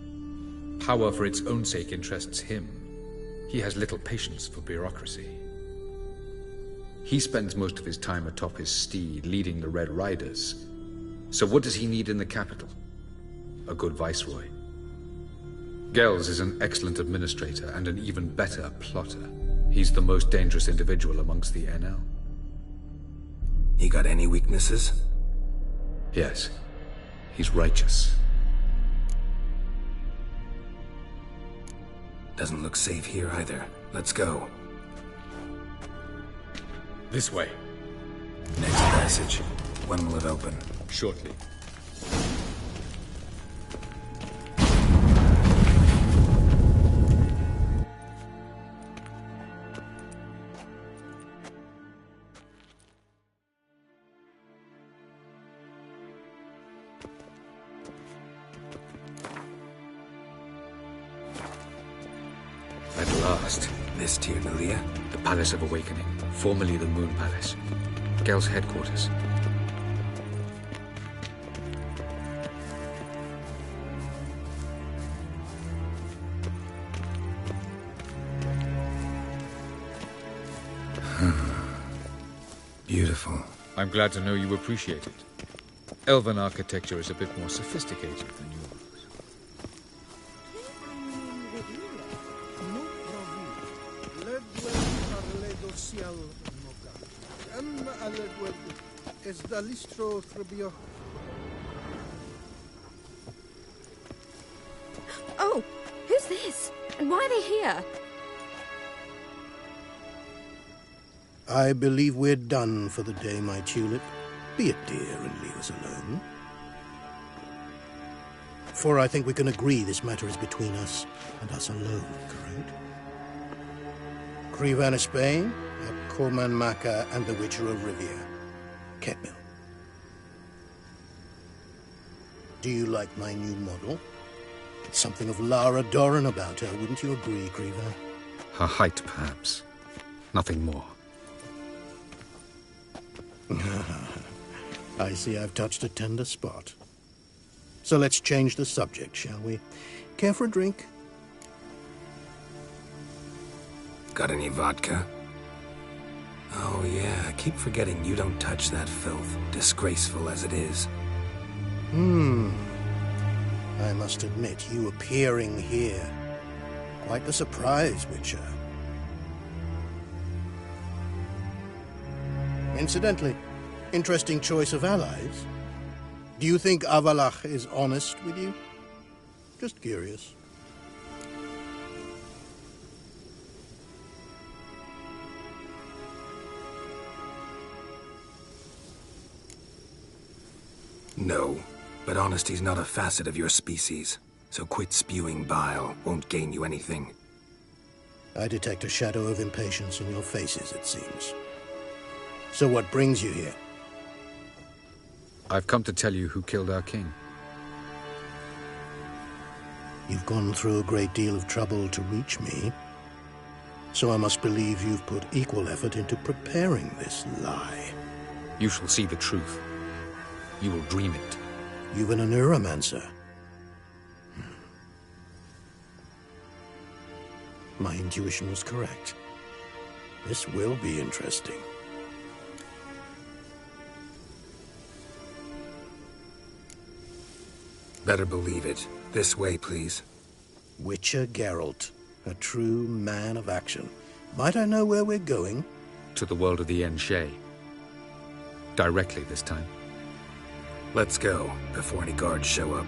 Power for its own sake interests him. He has little patience for bureaucracy. He spends most of his time atop his steed, leading the Red Riders. So what does he need in the capital? A good viceroy. Gels is an excellent administrator and an even better plotter. He's the most dangerous individual amongst the Enel. He got any weaknesses? Yes. He's righteous. Doesn't look safe here either. Let's go. This way. Next passage. When will it open? Shortly. At last. This Tyr Nalia? The Palace of Awakening, formerly the Moon Palace. Gel's headquarters. Beautiful. I'm glad to know you appreciate it. Elven architecture is a bit more sophisticated than yours. Oh, who's this? And why are they here? I believe we're done for the day, my tulip. Be a dear and leave us alone. For I think we can agree this matter is between us and us alone, correct? Crevan of Spain, Corman Maca, and the Witcher of Rivia. Ketmill. Do you like my new model? Something of Lara Doran about her, wouldn't you agree, Crevan? Her height, perhaps. Nothing more. I see I've touched a tender spot. So let's change the subject, shall we? Care for a drink? Got any vodka? Oh yeah, I keep forgetting you don't touch that filth, disgraceful as it is. I must admit, you appearing here, quite the surprise, Witcher. Incidentally, interesting choice of allies. Do you think Avalach is honest with you? Just curious. No, but honesty's not a facet of your species. So quit spewing bile, won't gain you anything. I detect a shadow of impatience in your faces, it seems. So what brings you here? I've come to tell you who killed our king. You've gone through a great deal of trouble to reach me, so I must believe you've put equal effort into preparing this lie. You shall see the truth. You will dream it. You've an neuromancer. My intuition was correct. This will be interesting. Better believe it. This way, please. Witcher Geralt, a true man of action. Might I know where we're going? To the world of the Enshe. Directly this time. Let's go, before any guards show up.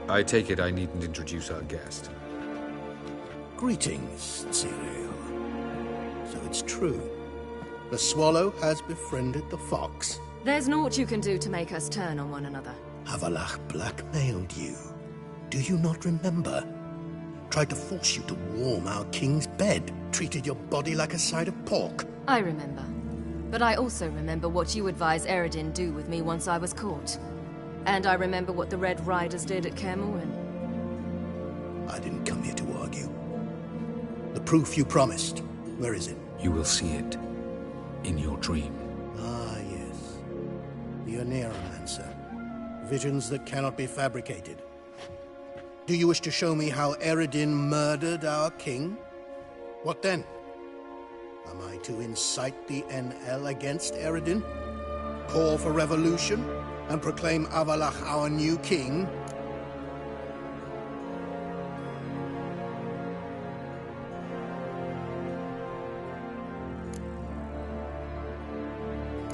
I take it I needn't introduce our guest. Greetings, Cyril. So it's true. The swallow has befriended the fox. There's naught you can do to make us turn on one another. Avalach blackmailed you. Do you not remember? Tried to force you to warm our king's bed. Treated your body like a side of pork. I remember. But I also remember what you advised Eredin do with me once I was caught. And I remember what the Red Riders did at Kaer Morhen. I didn't come here to argue. The proof you promised, where is it? You will see it in your dream. Ah, yes. The Neuromancer. Visions that cannot be fabricated. Do you wish to show me how Eredin murdered our king? What then? Am I to incite the NL against Eredin? Call for revolution? And proclaim Avalach our new king?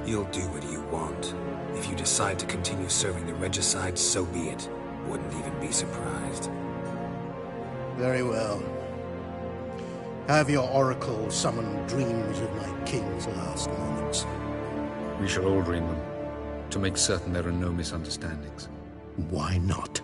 You'll do what you want. If you decide to continue serving the regicide, so be it. Wouldn't even be surprised. Very well. Have your oracle summon dreams of my king's last moments. We shall all dream them, to make certain there are no misunderstandings. Why not?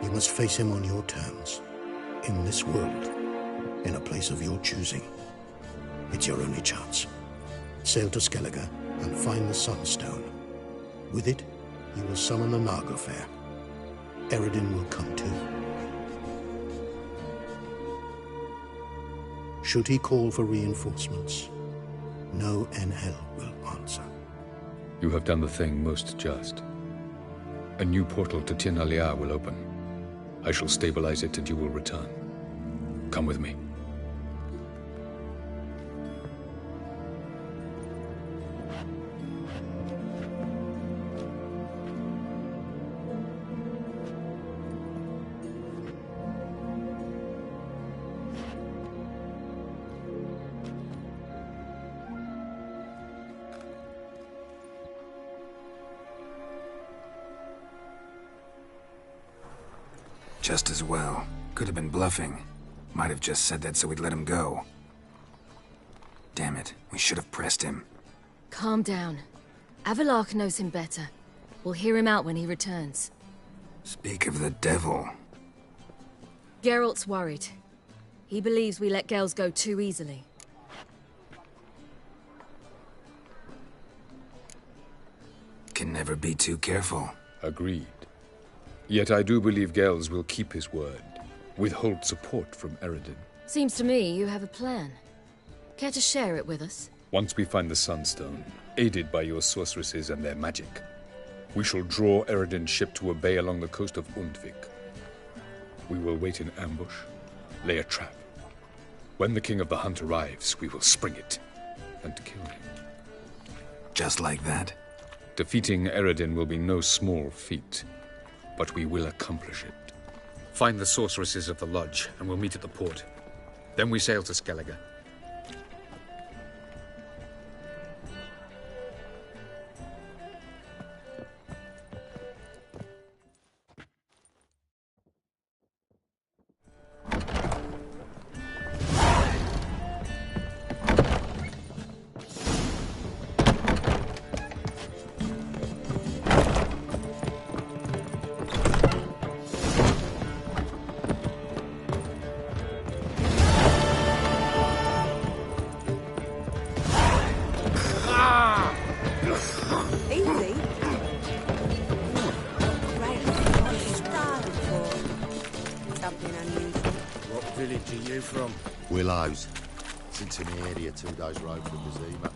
You must face him on your terms. In this world. In a place of your choosing. It's your only chance. Sail to Skellige and find the Sunstone. With it, you will summon the Naga Fair. Eredin will come too. Should he call for reinforcements, no NL will answer. You have done the thing most just. A new portal to Tin Alia will open. I shall stabilize it and you will return. Come with me. Just as well. Could have been bluffing. Might have just said that so we'd let him go. Damn it, we should have pressed him. Calm down. Avalok knows him better. We'll hear him out when he returns. Speak of the devil. Geralt's worried. He believes we let girls go too easily. Can never be too careful. Agreed. Yet I do believe Gels will keep his word. Withhold support from Eredin. Seems to me you have a plan. Care to share it with us? Once we find the Sunstone, aided by your sorceresses and their magic, we shall draw Eredin's ship to a bay along the coast of Undvik. We will wait in ambush, lay a trap. When the King of the Hunt arrives, we will spring it and kill him. Just like that? Defeating Eredin will be no small feat, but we will accomplish it. Find the sorceresses of the lodge, and we'll meet at the port. Then we sail to Skellige. Easy. Something unusual. What village are you from? Willows. It's in the area 2 days' road from Mazima.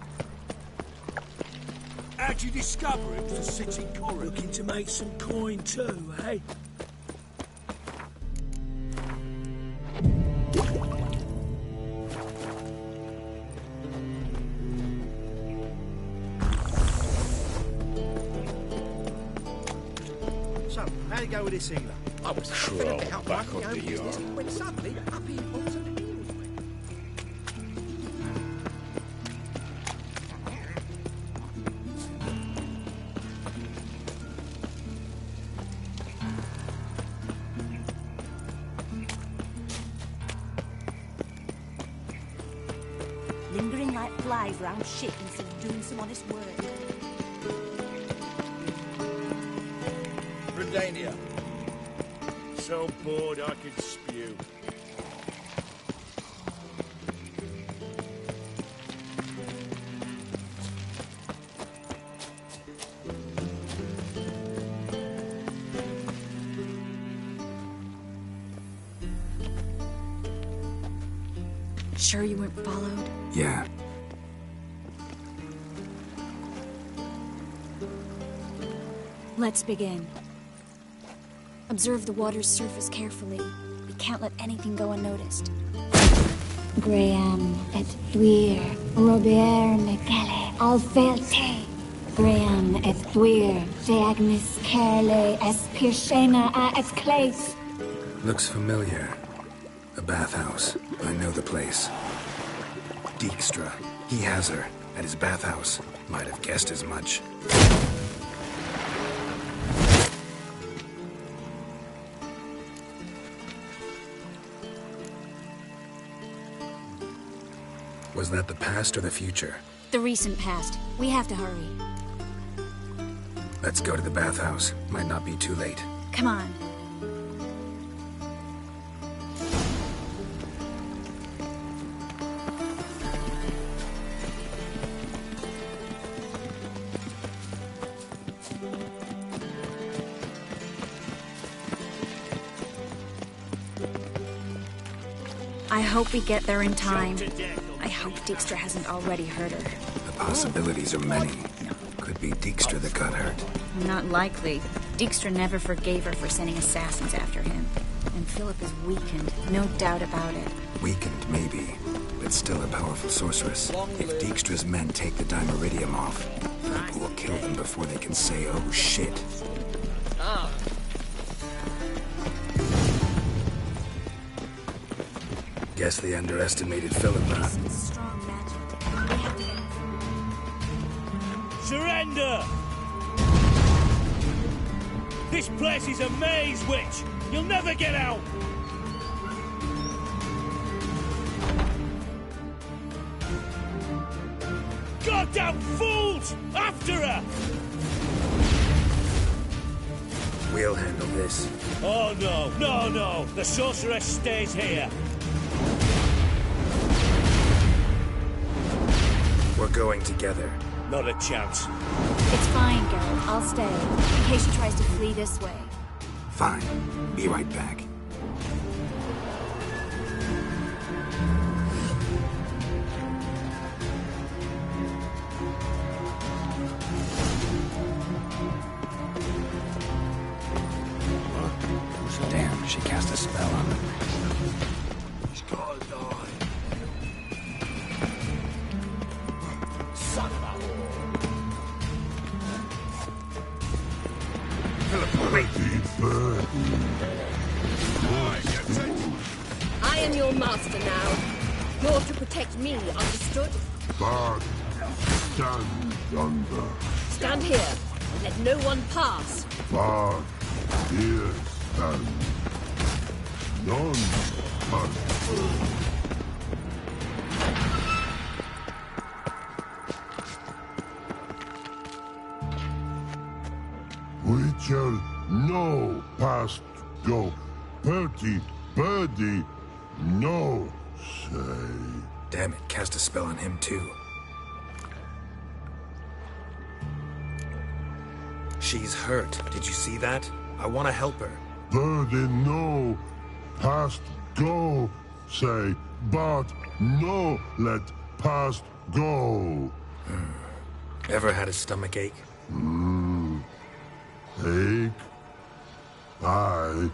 How'd you discover it was a city collar? Looking to make some coin too, eh? So, how'd it go with this healer? I was Crawl back on the yard. When suddenly, up he onto the heels. Lingering like flies round shit instead of doing some honest work. Redania. So bored I could spew. Sure you weren't followed? Yeah. Let's begin. Observe the water's surface carefully. We can't let anything go unnoticed. Graham et thuir, Robert Mekele, Alfelte. Graham et thuir, de Agnes Kerle, es Pirshena a es Clace. Looks familiar. A bathhouse. I know the place. Dijkstra. He has her. At his bathhouse. Might have guessed as much. Was that the past or the future? The recent past. We have to hurry. Let's go to the bathhouse. Might not be too late. Come on. I hope we get there in time. I hope Dijkstra hasn't already hurt her. The possibilities are many. Could be Dijkstra that got hurt. Not likely. Dijkstra never forgave her for sending assassins after him. And Philip is weakened, no doubt about it. Weakened, maybe, but still a powerful sorceress. If Dijkstra's men take the Dimeridium off, Philip will kill them before they can say, oh shit. Guess they underestimated Philip, huh? Surrender! This place is a maze, witch! You'll never get out! Goddamn fools! After her! We'll handle this. Oh no, no, no! The sorceress stays here! We're going together. Not a chance. It's fine, Geralt. I'll stay, in case she tries to flee this way. Fine. Be right back. Damn, she cast a spell on him. He's gotta die. Son of a I am your master now. You're to protect me, understood? Bard, stand yonder. Stand here, and let no one pass. Bard, here stand. None pass. Witcher, no past go. Bertie, birdie, no say. Damn it, cast a spell on him too. She's hurt. Did you see that? I want to help her. Birdie, no past go say, but no let past go. Ever had a stomach ache? Ache? Aye.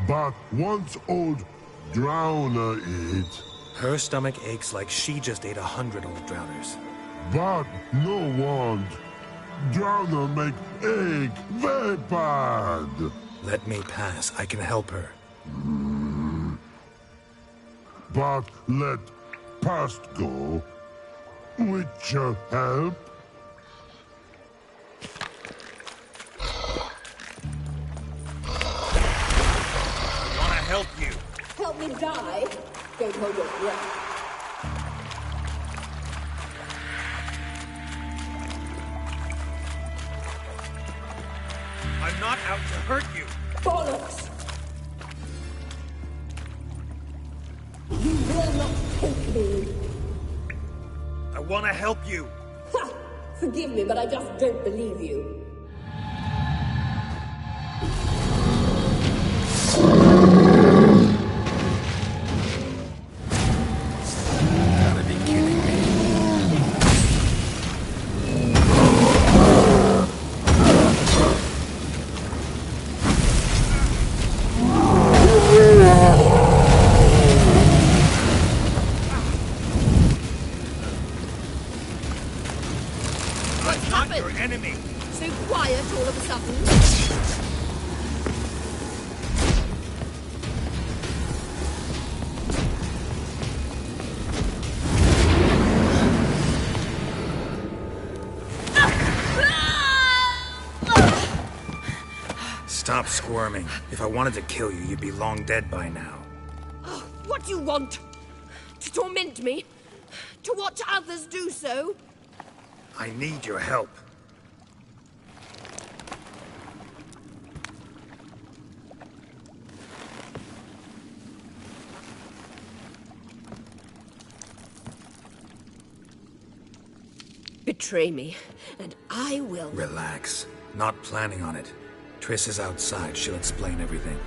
But once old Drowner eat. Her stomach aches like she just ate 100 old drowners. But no want. Drowner make ache very bad. Let me pass. I can help her. But let past go. Witcher help? Help you. Help me die? Don't hold your breath. I'm not out to hurt you. Bollocks! You will not take me. I want to help you. Ha! Forgive me, but I just don't believe you. Stop squirming. If I wanted to kill you, you'd be long dead by now. Oh, what do you want? To torment me? To watch others do so? I need your help. Betray me, and I will... Relax. Not planning on it. Triss is outside. She'll explain everything.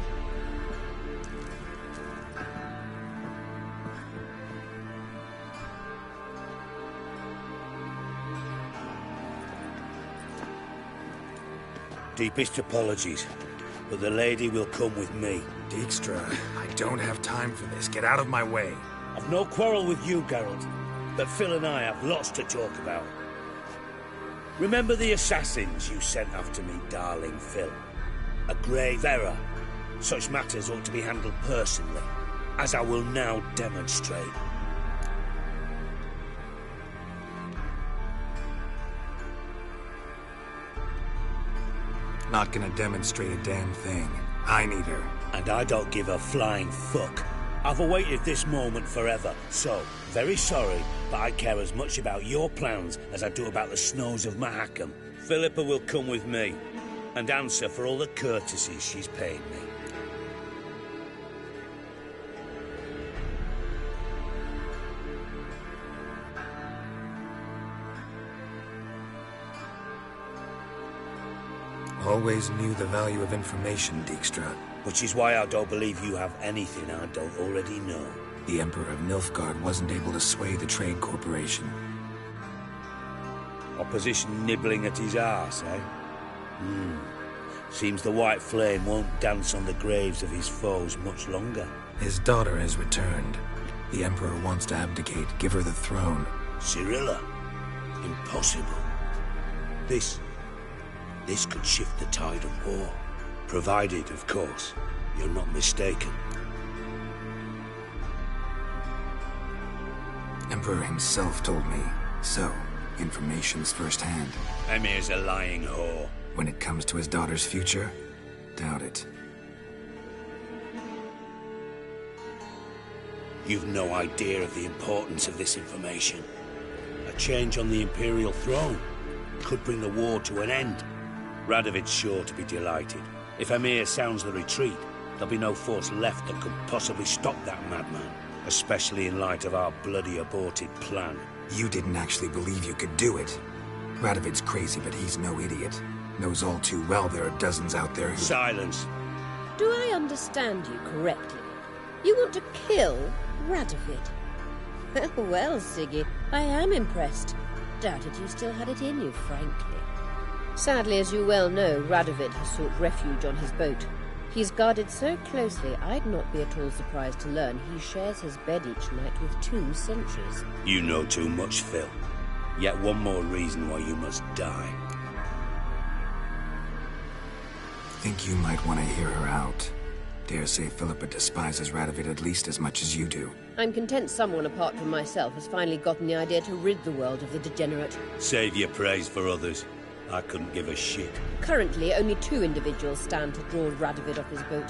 Deepest apologies, but the lady will come with me. Dijkstra, I don't have time for this. Get out of my way. I've no quarrel with you, Geralt, but Phil and I have lots to talk about. Remember the assassins you sent after me, darling Phil? A grave error. Such matters ought to be handled personally, as I will now demonstrate. Not gonna demonstrate a damn thing. I need her. And I don't give a flying fuck. I've awaited this moment forever, so, very sorry, but I care as much about your plans as I do about the snows of Mahakam. Philippa will come with me, and answer for all the courtesies she's paid me. Always knew the value of information, Dijkstra. Which is why I don't believe you have anything I don't already know. The Emperor of Nilfgaard wasn't able to sway the Trade Corporation. Opposition nibbling at his arse, eh? Seems the White Flame won't dance on the graves of his foes much longer. His daughter has returned. The Emperor wants to abdicate, give her the throne. Cyrilla? Impossible. This could shift the tide of war. Provided, of course, you're not mistaken. Emperor himself told me. So, information's firsthand. Emir's a lying whore. When it comes to his daughter's future, doubt it. You've no idea of the importance of this information. A change on the Imperial throne could bring the war to an end. Radovid's sure to be delighted. If Emir sounds the retreat, there'll be no force left that could possibly stop that madman. Especially in light of our bloody aborted plan. You didn't actually believe you could do it. Radovid's crazy, but he's no idiot. Knows all too well there are dozens out there who... Silence. Do I understand you correctly? You want to kill Radovid? Well, Siggy, I am impressed. Doubted you still had it in you, frankly. Sadly, as you well know, Radovid has sought refuge on his boat. He's guarded so closely, I'd not be at all surprised to learn he shares his bed each night with 2 sentries. You know too much, Phil. Yet one more reason why you must die. Think you might want to hear her out. Dare say Philippa despises Radovid at least as much as you do. I'm content someone apart from myself has finally gotten the idea to rid the world of the degenerate. Save your praise for others. I couldn't give a shit. Currently, only 2 individuals stand to draw Radovid off his boat.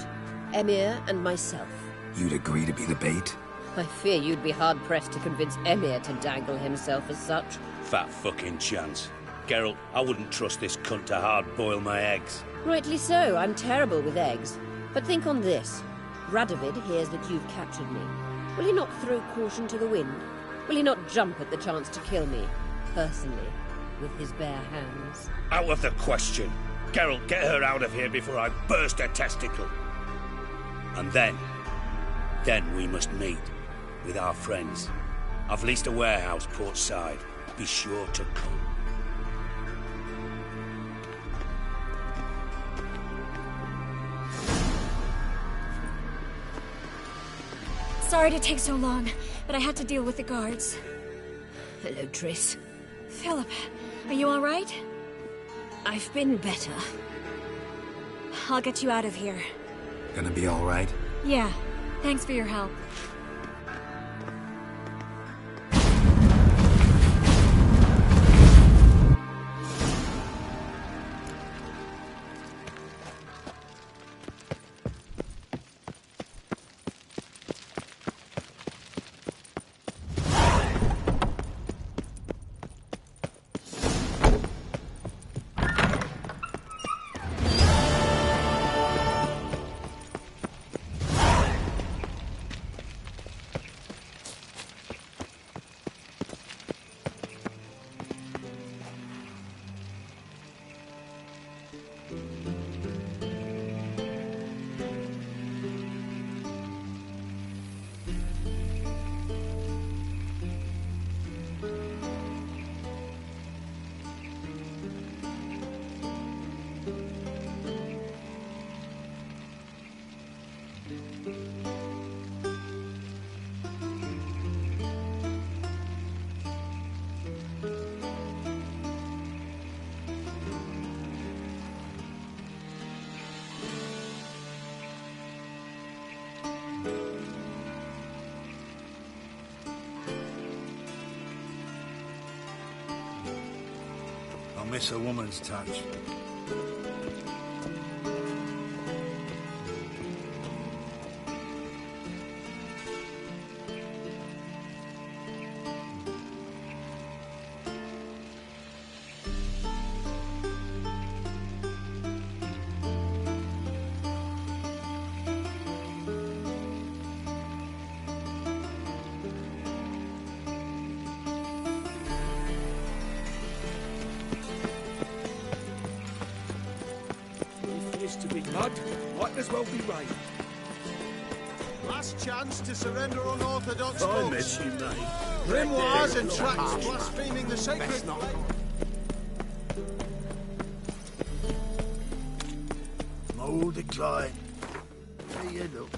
Emir and myself. You'd agree to be the bait? I fear you'd be hard-pressed to convince Emir to dangle himself as such. Fat fucking chance. Geralt, I wouldn't trust this cunt to hard-boil my eggs. Rightly so, I'm terrible with eggs. But think on this. Radovid hears that you've captured me. Will he not throw caution to the wind? Will he not jump at the chance to kill me, personally, with his bare hands? Out of the question. Geralt, get her out of here before I burst her testicle. And then we must meet with our friends. I've leased a warehouse port side. Be sure to come. Sorry to take so long, but I had to deal with the guards. Hello, Triss. Philip, are you all right? I've been better. I'll get you out of here. Gonna be all right? Yeah. Thanks for your help. I miss a woman's touch. To be blood, might as well be rain. Last chance to surrender unorthodox I folks. miss you, mate. Grimoires and tracts blaspheming the sacred flame. Mold decline. There you go.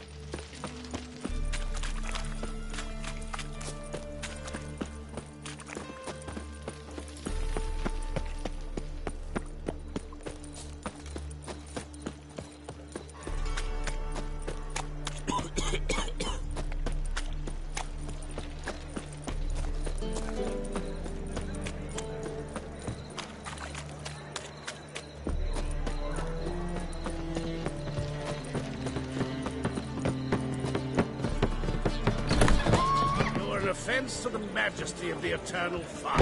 Offense to the majesty of the eternal fire.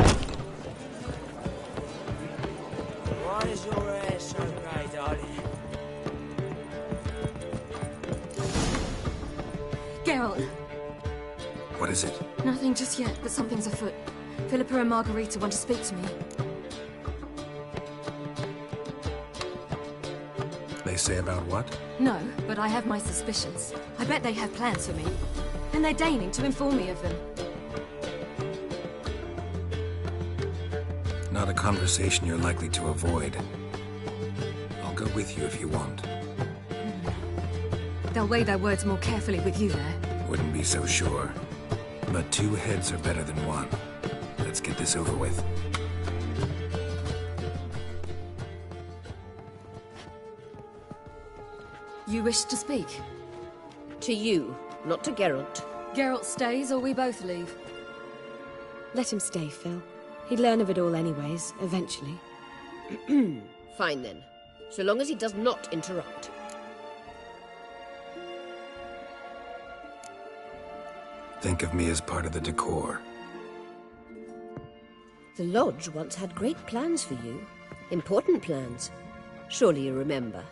Why is your hair so grey, darling? Geralt! What is it? Nothing just yet, but something's afoot. Philippa and Margarita want to speak to me. They say about what? No, but I have my suspicions. I bet they have plans for me. And they're deigning to inform me of them. Not a conversation you're likely to avoid. I'll go with you if you want. They'll weigh their words more carefully with you there. Wouldn't be so sure. But 2 heads are better than 1. Let's get this over with. You wish to speak? To you, not to Geralt. Geralt stays or we both leave? Let him stay, Phil. He'd learn of it all anyways, eventually. Fine then. So long as he does not interrupt. Think of me as part of the decor. The Lodge once had great plans for you. Important plans. Surely you remember.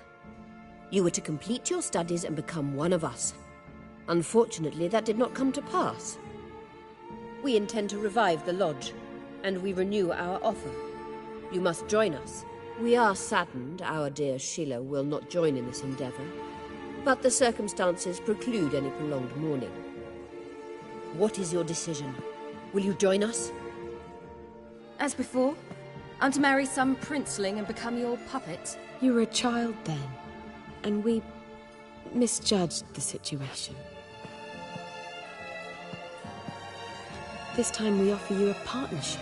You were to complete your studies and become one of us. Unfortunately, that did not come to pass. We intend to revive the Lodge, and we renew our offer. You must join us. We are saddened our dear Sheila will not join in this endeavor, but the circumstances preclude any prolonged mourning. What is your decision? Will you join us? As before, I'm to marry some princeling and become your puppet. You were a child then, and we misjudged the situation. This time we offer you a partnership.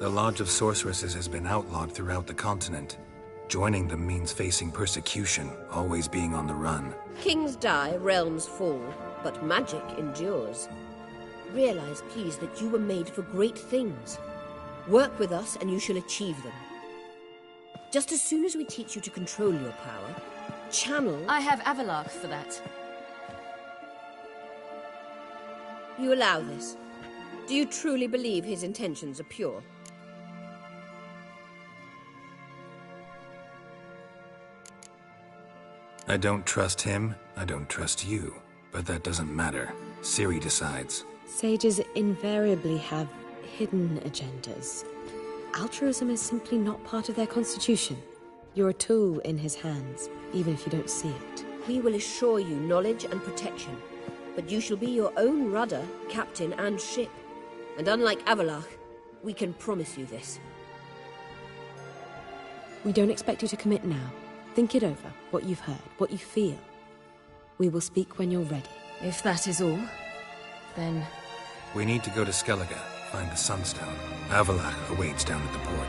The Lodge of Sorceresses has been outlawed throughout the continent. Joining them means facing persecution, always being on the run. Kings die, realms fall, but magic endures. Realize, please, that you were made for great things. Work with us and you shall achieve them. Just as soon as we teach you to control your power, channel... I have Avalark for that. You allow this? Do you truly believe his intentions are pure? I don't trust him, I don't trust you. But that doesn't matter. Ciri decides. Sages invariably have hidden agendas. Altruism is simply not part of their constitution. You're a tool in his hands, even if you don't see it. We will assure you knowledge and protection, but you shall be your own rudder, captain, and ship. And unlike Avalark, we can promise you this. We don't expect you to commit now. Think it over, what you've heard, what you feel. We will speak when you're ready. If that is all, then... We need to go to Skellige, Find the Sunstone. Avalach awaits down at the port.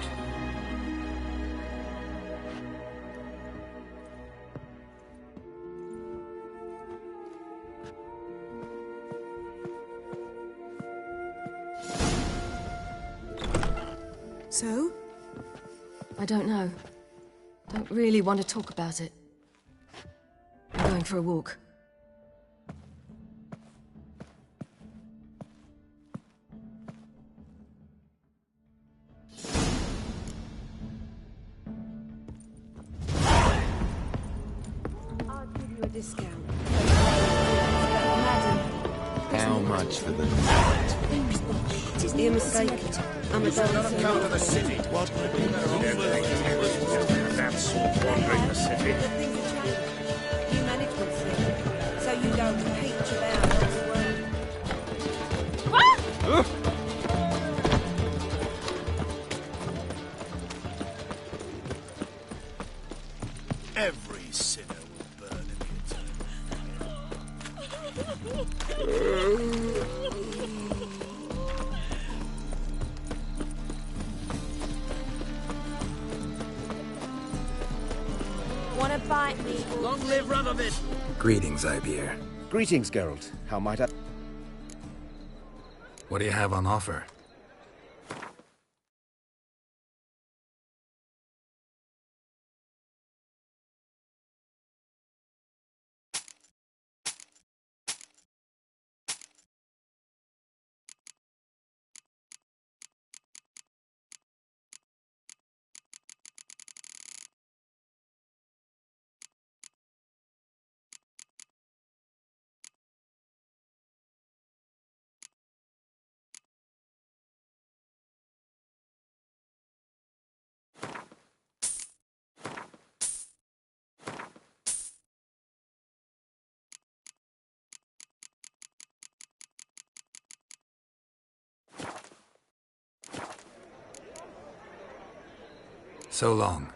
So? I don't know. Don't really want to talk about it. I'm going for a walk. I'll give you a discount. How much for the night? You're mistaken. I'm a dancer. Come to the city. What? That's wandering the city. New management's here, so you don't peach about as well. Every sinner will burn in Wanna bite me? Long live Radovid! Greetings, Ibeer. Greetings, Geralt. How might I... What do you have on offer? So long.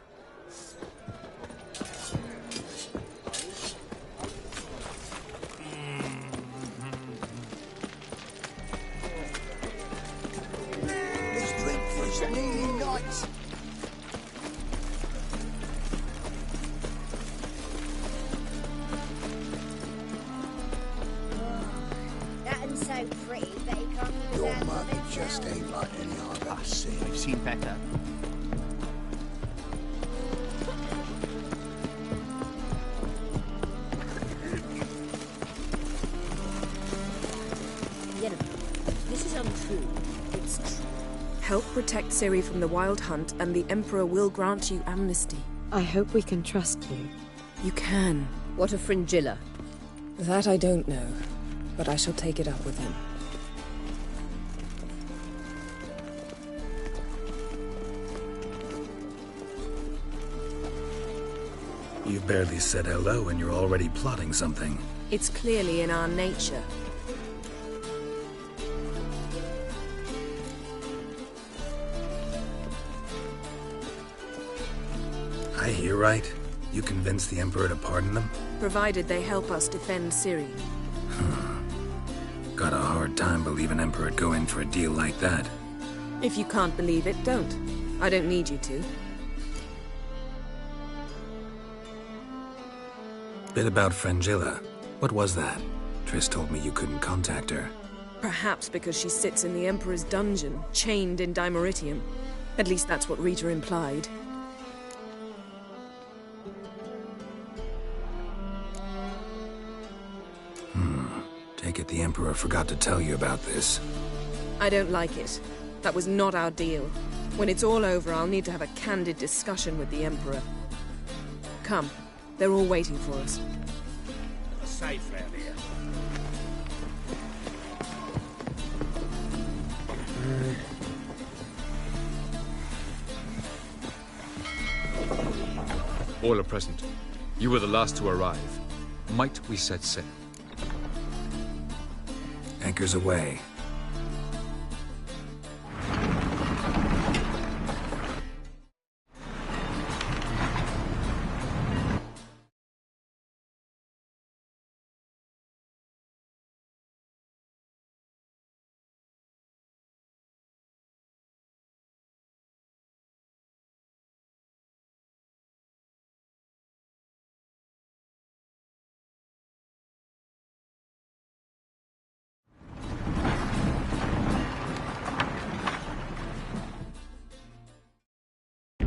This drink is nearly night. That one's so pretty that he can't keep his Your hands on mug it. just ain't like any I've ever seen. I've seen better. This is untrue. It's true. Help protect Ciri from the Wild Hunt, and the Emperor will grant you amnesty. I hope we can trust you. You can. What of Fringilla? That I don't know, but I shall take it up with him. You've barely said hello and you're already plotting something. It's clearly in our nature. I hear right? You convinced the Emperor to pardon them? Provided they help us defend Ciri. Got a hard time believing Emperor'd go in for a deal like that. If you can't believe it, don't. I don't need you to. Bit about Fringilla. What was that? Triss told me you couldn't contact her. Perhaps because she sits in the Emperor's dungeon, chained in Dimeritium. At least that's what Rita implied. Take it the Emperor forgot to tell you about this. I don't like it. That was not our deal. When it's all over, I'll need to have a candid discussion with the Emperor. Come. They're all waiting for us. Safe round here. All are present. You were the last to arrive. Might we set sail? Anchors away.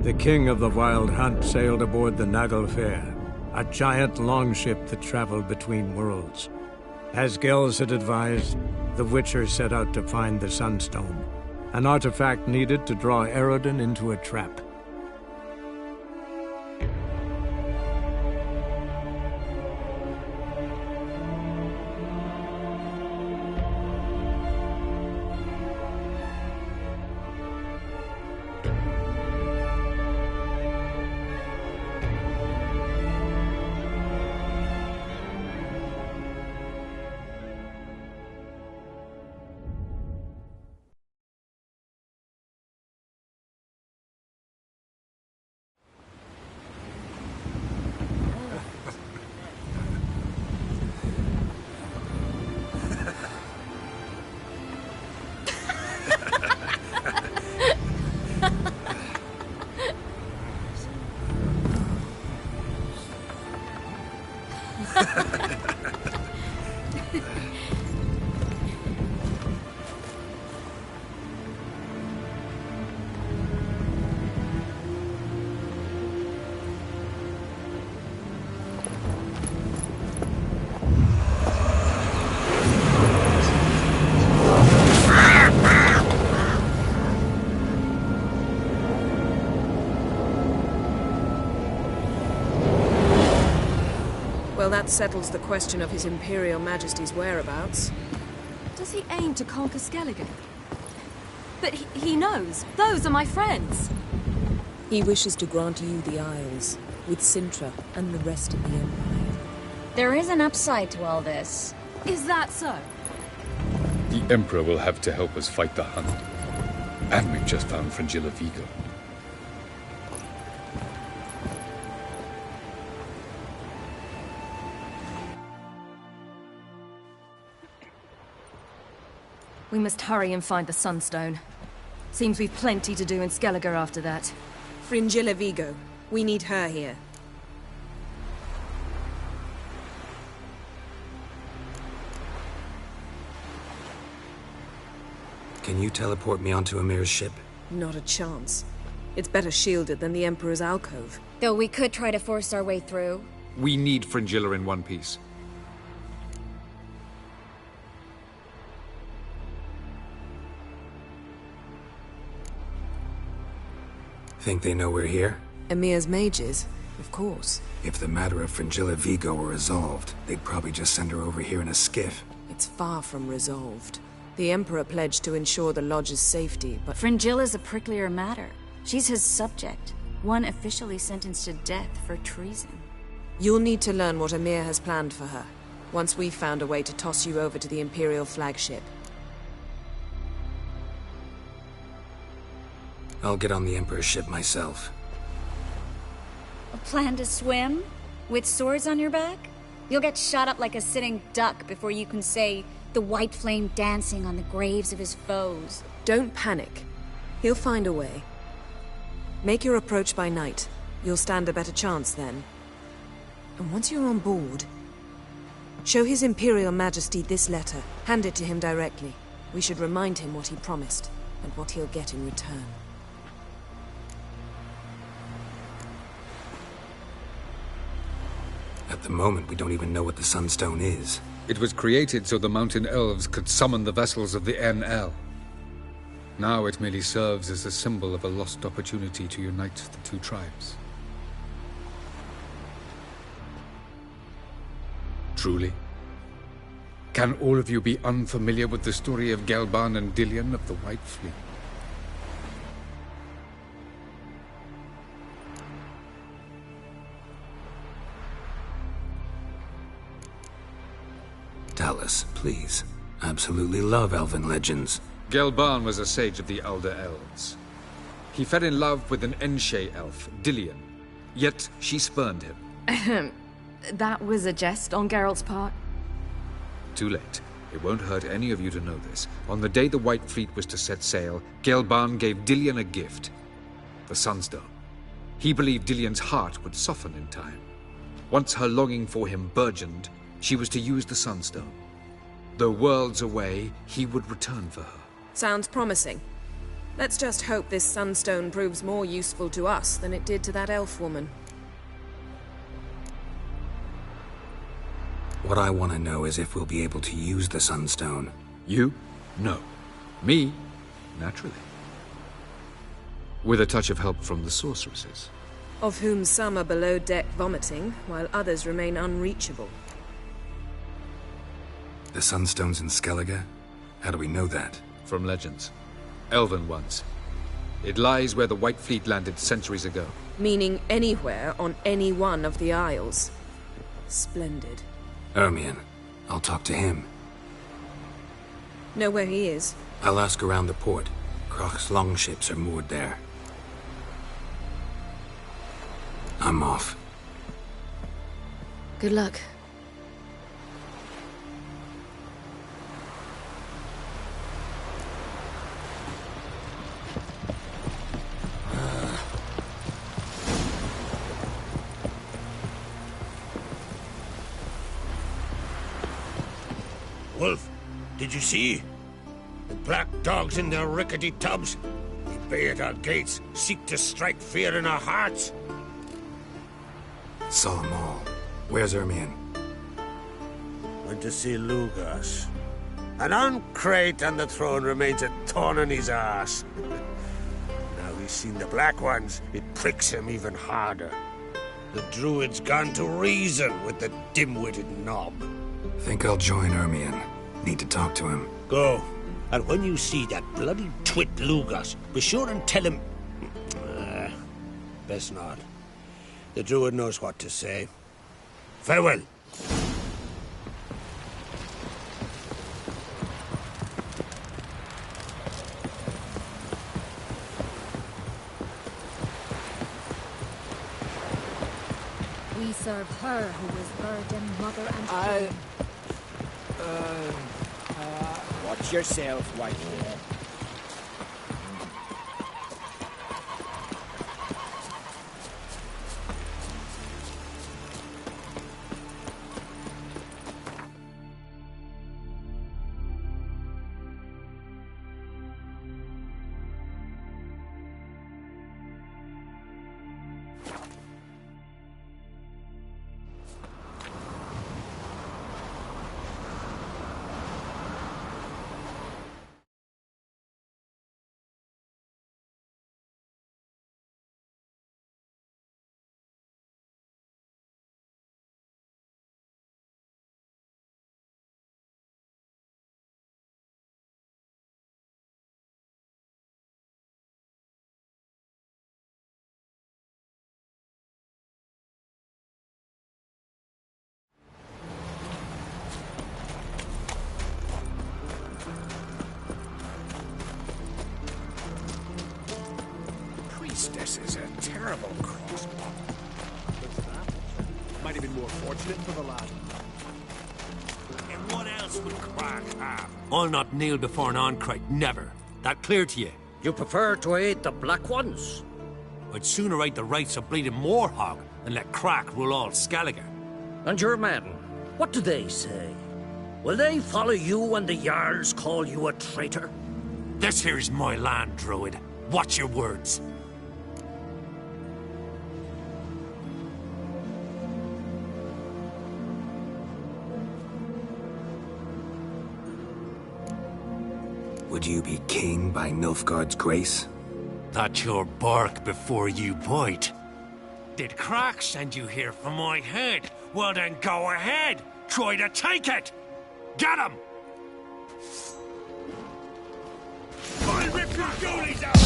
The king of the Wild Hunt sailed aboard the Naglfar, a giant longship that traveled between worlds. As Gels had advised, the Witcher set out to find the Sunstone, an artifact needed to draw Eredin into a trap. Well, that settles the question of His Imperial Majesty's whereabouts. Does he aim to conquer Skellige? But he knows. Those are my friends. He wishes to grant you the Isles, with Sintra and the rest of the Empire. There is an upside to all this. Is that so? The Emperor will have to help us fight the Hunt. And we've just found Fringilla Vigo. We must hurry and find the Sunstone. Seems we've plenty to do in Skellige after that. Fringilla Vigo. We need her here. Can you teleport me onto Amir's ship? Not a chance. It's better shielded than the Emperor's alcove. Though we could try to force our way through. We need Fringilla in one piece. Think they know we're here? Emir's mages, of course. If the matter of Fringilla Vigo were resolved, they'd probably just send her over here in a skiff. It's far from resolved. The Emperor pledged to ensure the Lodge's safety, but... Fringilla's a pricklier matter. She's his subject, one officially sentenced to death for treason. You'll need to learn what Emir has planned for her, once we've found a way to toss you over to the Imperial flagship. I'll get on the Emperor's ship myself. A plan to swim? With swords on your back? You'll get shot up like a sitting duck before you can say the white flame dancing on the graves of his foes. Don't panic. He'll find a way. Make your approach by night. You'll stand a better chance then. And once you're on board, show His Imperial Majesty this letter. Hand it to him directly. We should remind him what he promised, and what he'll get in return. At the moment, we don't even know what the Sunstone is. It was created so the Mountain Elves could summon the vessels of the NL. Now it merely serves as a symbol of a lost opportunity to unite the two tribes. Truly? Can all of you be unfamiliar with the story of Gelban and Dillion of the White Fleet? Tell us, please. Absolutely love elven legends. Gelban was a sage of the Elder Elves. He fell in love with an Enshe elf, Dillion, yet she spurned him. That was a jest on Geralt's part. Too late. It won't hurt any of you to know this. On the day the White Fleet was to set sail, Gelban gave Dillion a gift. The Sunstone. He believed Dillion's heart would soften in time. Once her longing for him burgeoned, she was to use the Sunstone. Though worlds away, he would return for her. Sounds promising. Let's just hope this sunstone proves more useful to us than it did to that elf woman. What I want to know is if we'll be able to use the sunstone. You? No. Me? Naturally. With a touch of help from the sorceresses. Of whom some are below deck vomiting, while others remain unreachable. The sunstone's in Skellige? How do we know that? From legends. Elven ones. It lies where the White Fleet landed centuries ago. Meaning anywhere on any one of the Isles. Splendid. Ermion. I'll talk to him. Know where he is? I'll ask around the port. Croc's longships are moored there. I'm off. Good luck. Wolf, did you see? The black dogs in their rickety tubs. They bay at our gates, seek to strike fear in our hearts. Saw them all. Where's Ermion? Went to see Lugas. An uncrate on the throne remains a thorn in his ass. Now he's seen the black ones, it pricks him even harder. The druid's gone to reason with the dim-witted knob. Think I'll join Ermion. Need to talk to him. Go. And when you see that bloody twit Lugas, be sure and tell him... best not. The druid knows what to say. Farewell. We serve her who is burden, mother, and king. Watch yourself, white boy. This is a terrible crossbow. Might have been more fortunate for the lad. And what else would Crach have? I'll not kneel before an Oncrite, never. That clear to you? You prefer to aid the Black Ones? I'd sooner aid the rights of bleeding Moorhog than let Crach rule all Skellige. And your men, what do they say? Will they follow you when the Jarls call you a traitor? This here's my land, Druid. Watch your words. Would you be king by Nilfgaard's grace? That's your bark before you bite. Did Crach send you here for my head? Well then go ahead! Try to take it! Get him! I'll rip your goalies out!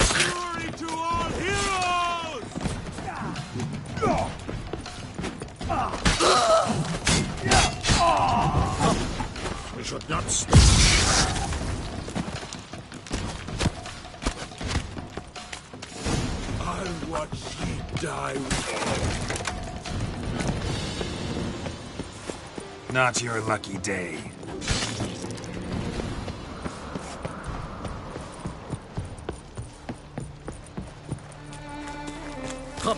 Glory to all heroes! We should not stay. I'll watch ye die. Not your lucky day. Come.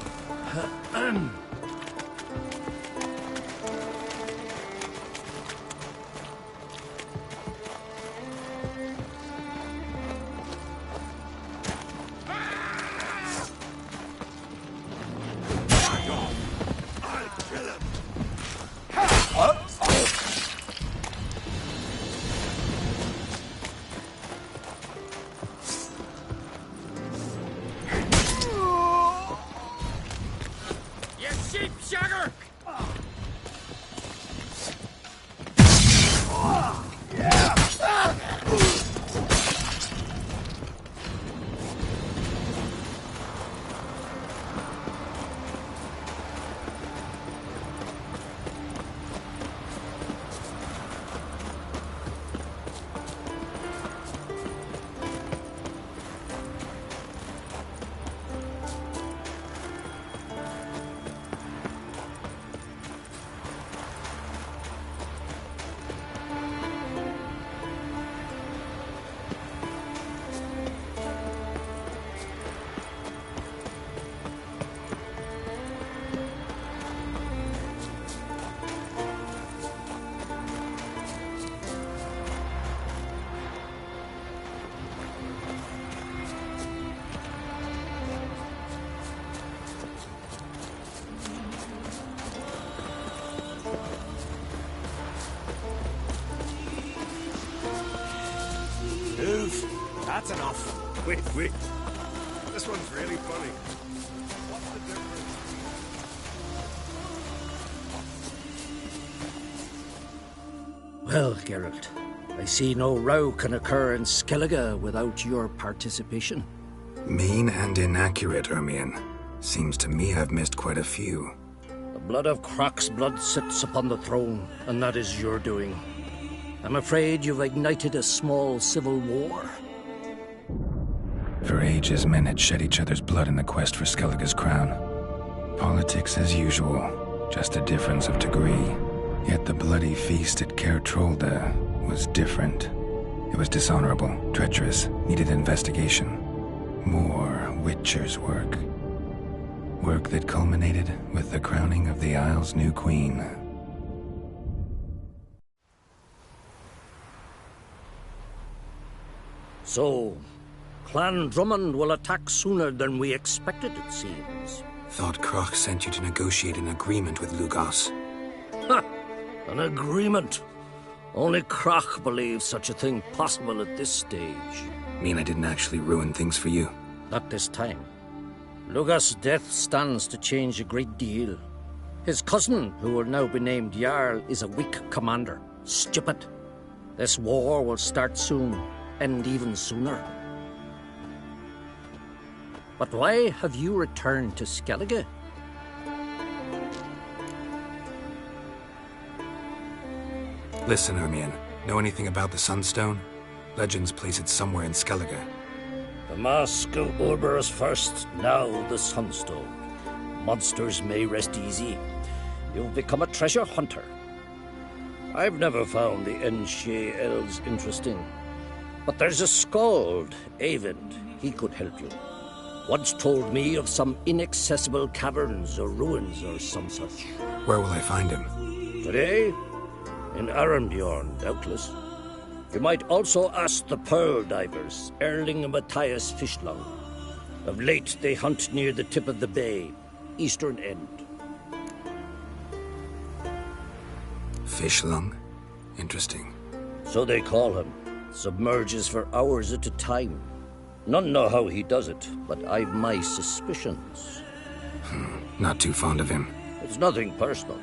Move. That's enough. Wait. This one's really funny. What's the difference? Well, Geralt, I see no row can occur in Skellige without your participation. Mean and inaccurate, Ermion. Seems to me I've missed quite a few. The blood of Croc's blood sits upon the throne, and that is your doing. I'm afraid you've ignited a small civil war. For ages, men had shed each other's blood in the quest for Skellige's crown. Politics as usual, just a difference of degree. Yet the bloody feast at Caer Trolda was different. It was dishonorable, treacherous, needed investigation. More Witcher's work. Work that culminated with the crowning of the Isle's new queen. So, Clan Drummond will attack sooner than we expected, it seems. Thought Croc sent you to negotiate an agreement with Lugos. Ha! An agreement. Only Croc believes such a thing possible at this stage. Mean I didn't actually ruin things for you? Not this time. Lugos' death stands to change a great deal. His cousin, who will now be named Jarl, is a weak commander. Stupid. This war will start soon, end even sooner. But why have you returned to Skellige? Listen, Ermion. Know anything about the Sunstone? Legends place it somewhere in Skellige. The mask of Urber's first, now the Sunstone. Monsters may rest easy. You've become a treasure hunter. I've never found the Enshe elves interesting. But there's a skald, Eyvind. He could help you. Once told me of some inaccessible caverns or ruins or some such. Where will I find him? Today? In Arambjorn, doubtless. You might also ask the pearl divers, Erling and Matthias Fishlung. Of late, they hunt near the tip of the bay, eastern end. Fishlung? Interesting. So they call him. Submerges for hours at a time. None know how he does it, but I've my suspicions. Not too fond of him. It's nothing personal.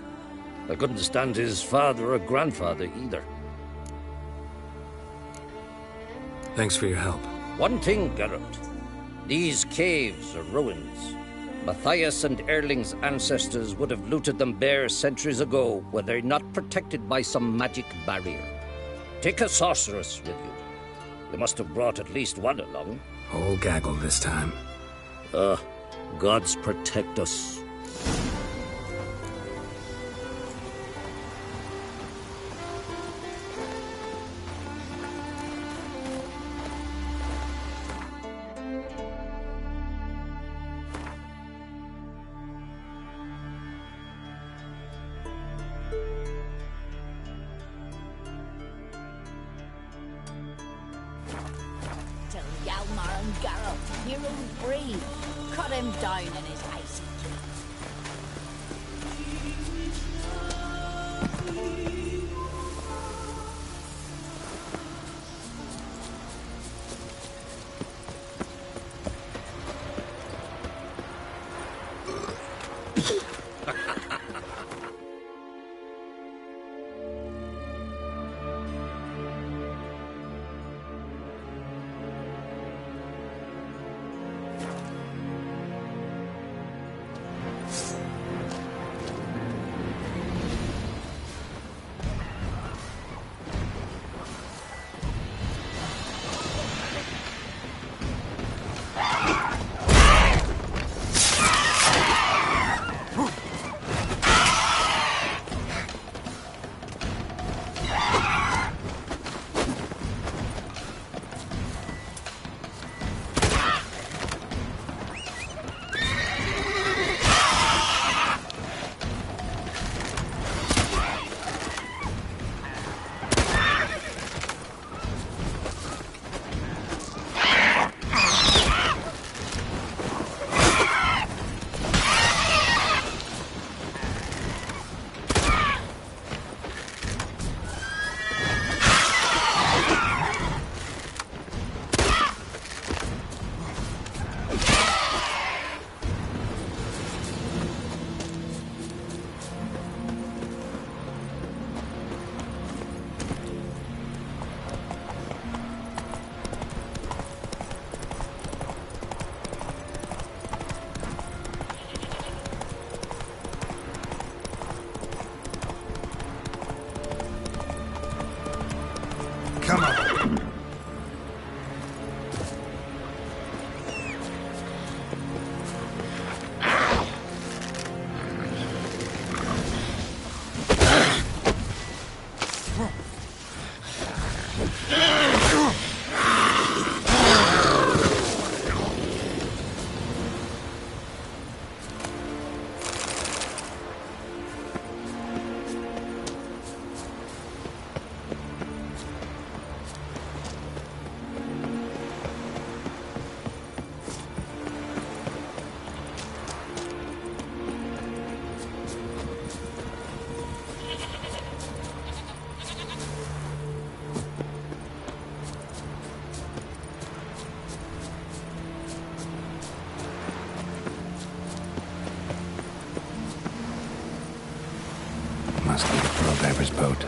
I couldn't stand his father or grandfather either. Thanks for your help. One thing, Geralt. These caves are ruins. Matthias and Erling's ancestors would have looted them bare centuries ago were they not protected by some magic barrier. Take a sorceress with you. You must have brought at least one along. Whole gaggle this time. Gods protect us. Till Hjalmar and Geralt, heroes brave, cut him down in his icy cave. must need a pearl diver's boat.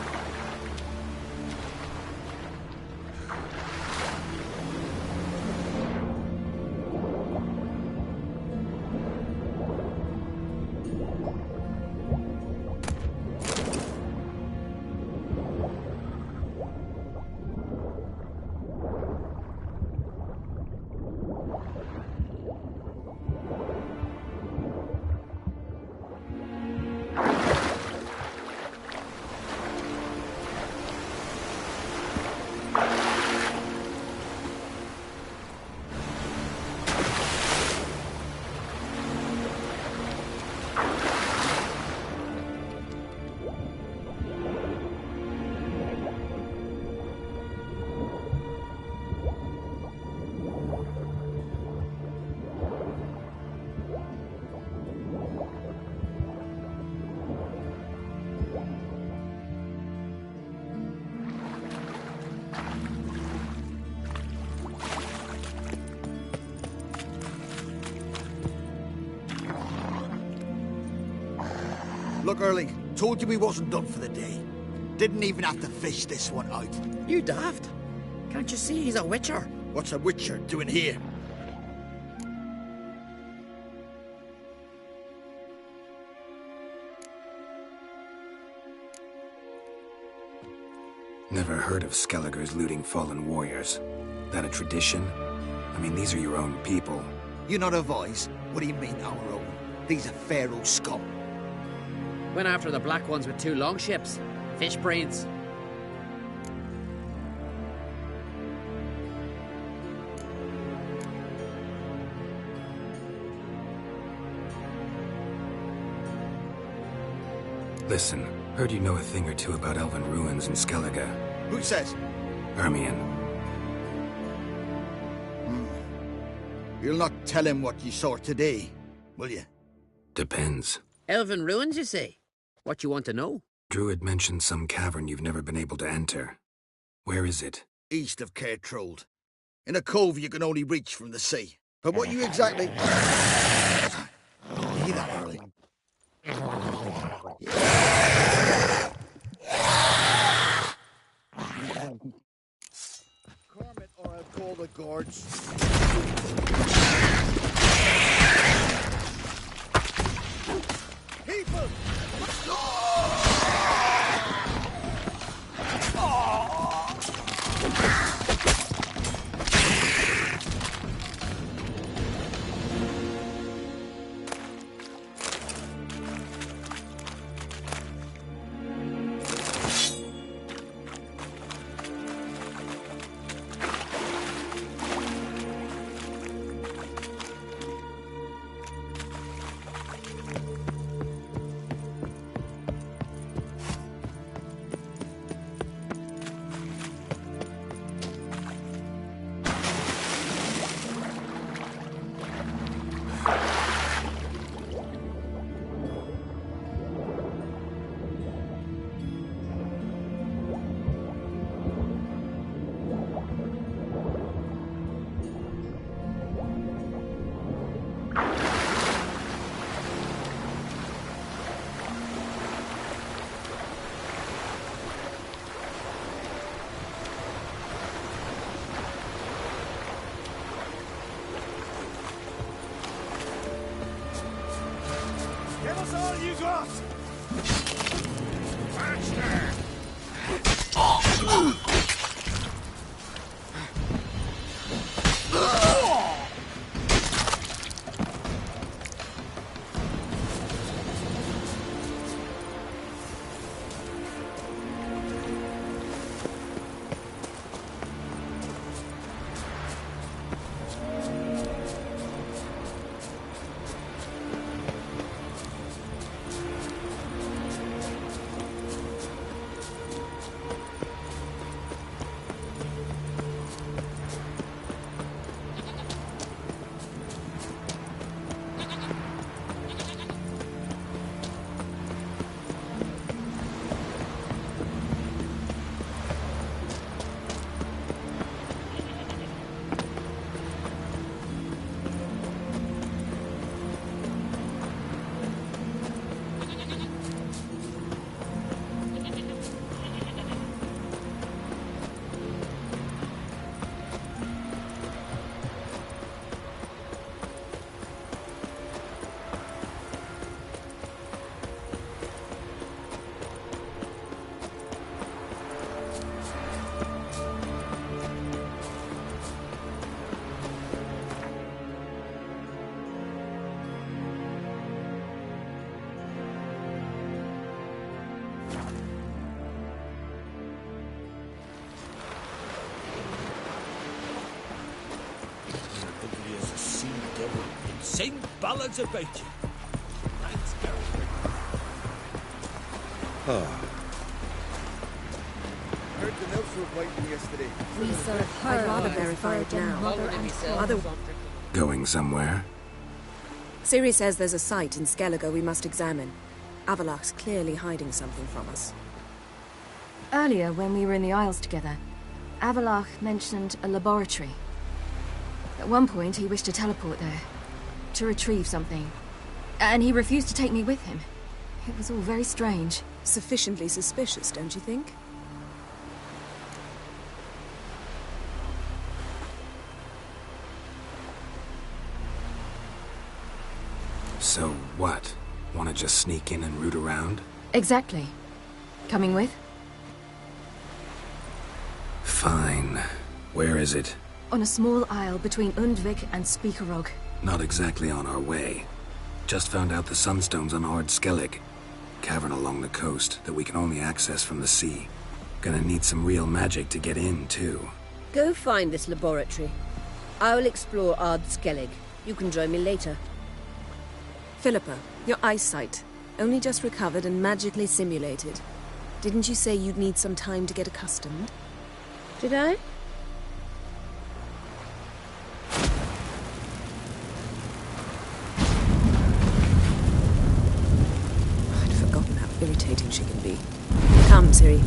Look, Erling, told you we wasn't done for the day. Didn't even have to fish this one out. You daft. Can't you see he's a witcher? What's a witcher doing here? Never heard of Skelliger's looting fallen warriors. That a tradition? I mean, these are your own people. You not a voice? What do you mean, our own? These are Pharaoh scum. Went after the black ones with 2 longships. Fish breeds. Listen, heard you know a thing or two about elven ruins in Skellige. Who says? Ermion. You'll not tell him what you saw today, will you? Depends. Elven ruins, you say? What you want to know? Druid mentioned some cavern you've never been able to enter. Where is it? East of Cairtrold. In a cove you can only reach from the sea. But what you exactly... You hear that, Erling? Cormit, or I'll call the guards. People! Give us all you got! Faster! devil and sing ballads about you. Thanks, Gary. Heard the nymphs were waiting yesterday. We serve her. I'd rather verify it now. Other... Going somewhere? Ciri says there's a site in Skellige we must examine. Avalok's clearly hiding something from us. Earlier, when we were in the Isles together, Avalok mentioned a laboratory. At one point, he wished to teleport there, to retrieve something. And he refused to take me with him. It was all very strange. Sufficiently suspicious, don't you think? So what? Want to just sneak in and root around? Exactly. Coming with? Fine. Where is it? On a small isle between Undvik and Speakerog. Not exactly on our way. Just found out the sunstone's on Ard Skellig. Cavern along the coast that we can only access from the sea. Gonna need some real magic to get in, too. Go find this laboratory. I'll explore Ard Skellig. You can join me later. Philippa, your eyesight. Only just recovered and magically simulated. Didn't you say you'd need some time to get accustomed? Did I? I'd forgotten how irritating she can be. Come, Ciri.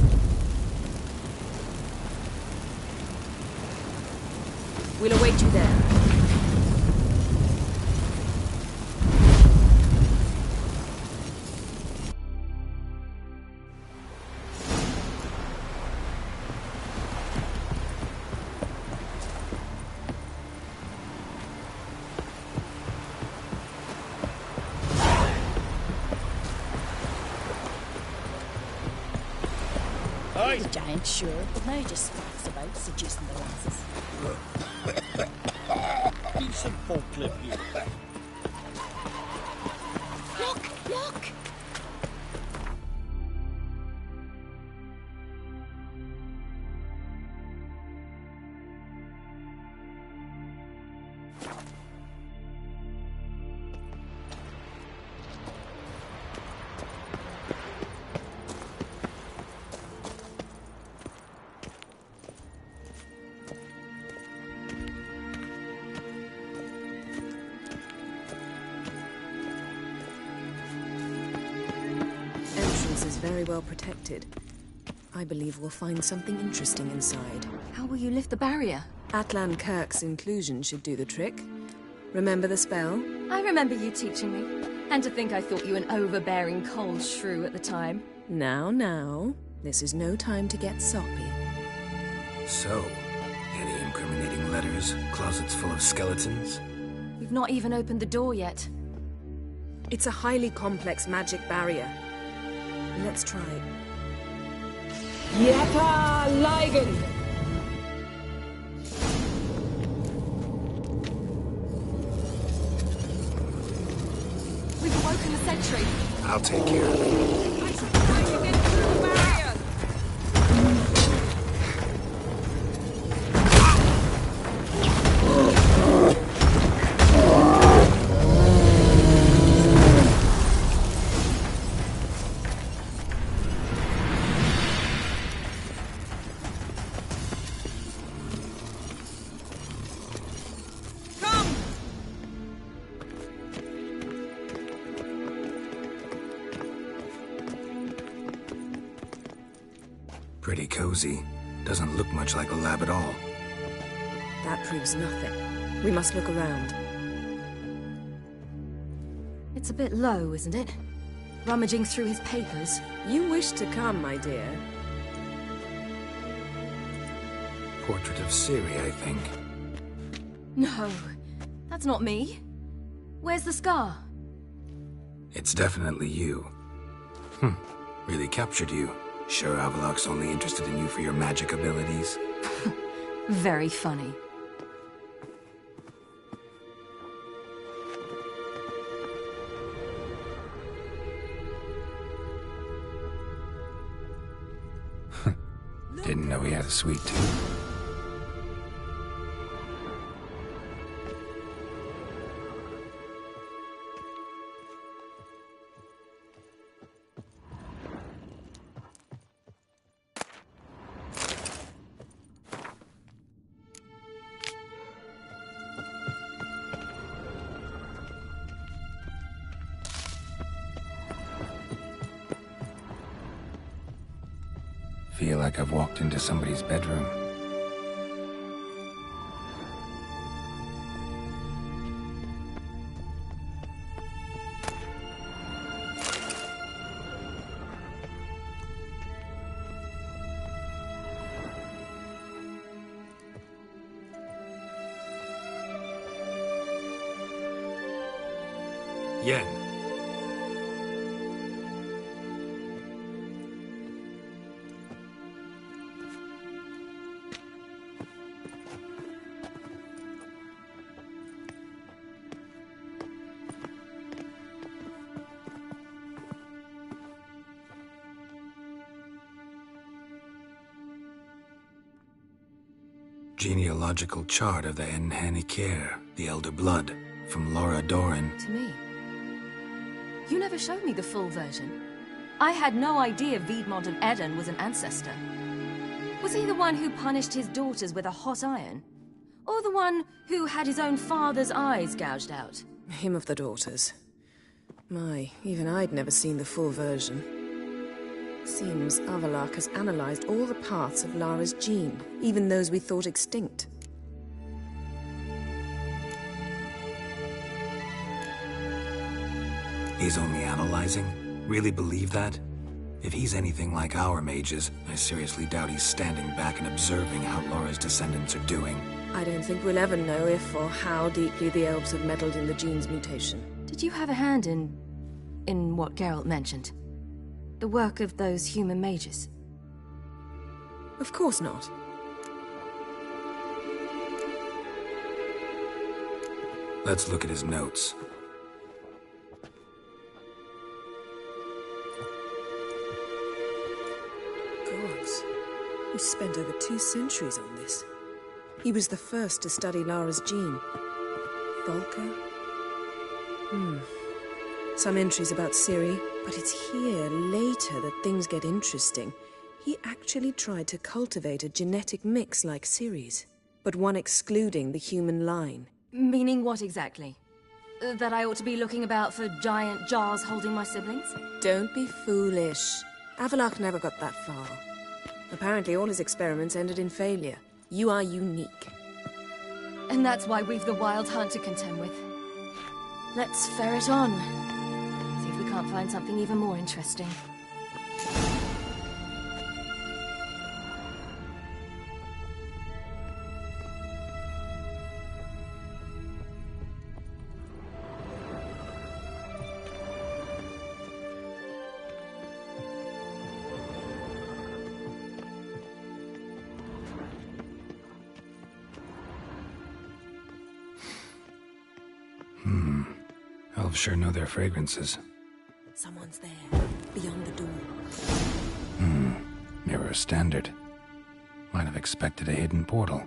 We'll await you there. The giant, sure, but now just stalks about, seducing the lasses. Decent folk live here. Look! Look! Is very well protected. I believe we'll find something interesting inside. How will you lift the barrier? Atlan Kirk's inclusion should do the trick. Remember the spell? I remember you teaching me. And to think I thought you an overbearing cold shrew at the time. Now. This is no time to get soppy. So, any incriminating letters? Closets full of skeletons? We've not even opened the door yet. It's a highly complex magic barrier. Let's try. Yeta Ligen! We've awoken the sentry. I'll take care of it. Pretty cozy. Doesn't look much like a lab at all. That proves nothing. We must look around. It's a bit low, isn't it? Rummaging through his papers. You wish to come, my dear. Portrait of Ciri, I think. No, that's not me. Where's the scar? It's definitely you. Really captured you. Sure Avalok's only interested in you for your magic abilities? Very funny. Didn't know he had a sweet tooth. feel like I've walked into somebody's bedroom. Yen. Genealogical chart of the Enhanikir, the Elder Blood, from Laura Doran. To me. You never showed me the full version. I had no idea Viedmont of Eden was an ancestor. Was he the one who punished his daughters with a hot iron? Or the one who had his own father's eyes gouged out? Him of the daughters. My, even I'd never seen the full version. Seems Avalok has analyzed all the parts of Lara's gene, even those we thought extinct. He's only analyzing? Really believe that? If he's anything like our mages, I seriously doubt he's standing back and observing how Laura's descendants are doing. I don't think we'll ever know if or how deeply the elves have meddled in the gene's mutation. Did you have a hand in what Geralt mentioned? The work of those human mages? Of course not. Let's look at his notes. Gods. He spent over 2 centuries on this. He was the first to study Lara's gene. Volker? Some entries about Ciri, but it's here, later, that things get interesting. He actually tried to cultivate a genetic mix like Ciri's, but one excluding the human line. Meaning what exactly? That I ought to be looking about for giant jars holding my siblings? Don't be foolish. Avalok never got that far. Apparently all his experiments ended in failure. You are unique. And that's why we've the Wild Hunt to contend with. Let's ferret on. See if we can't find something even more interesting. Elves sure know their fragrances. Someone's there, beyond the door. Mirror standard. Might have expected a hidden portal.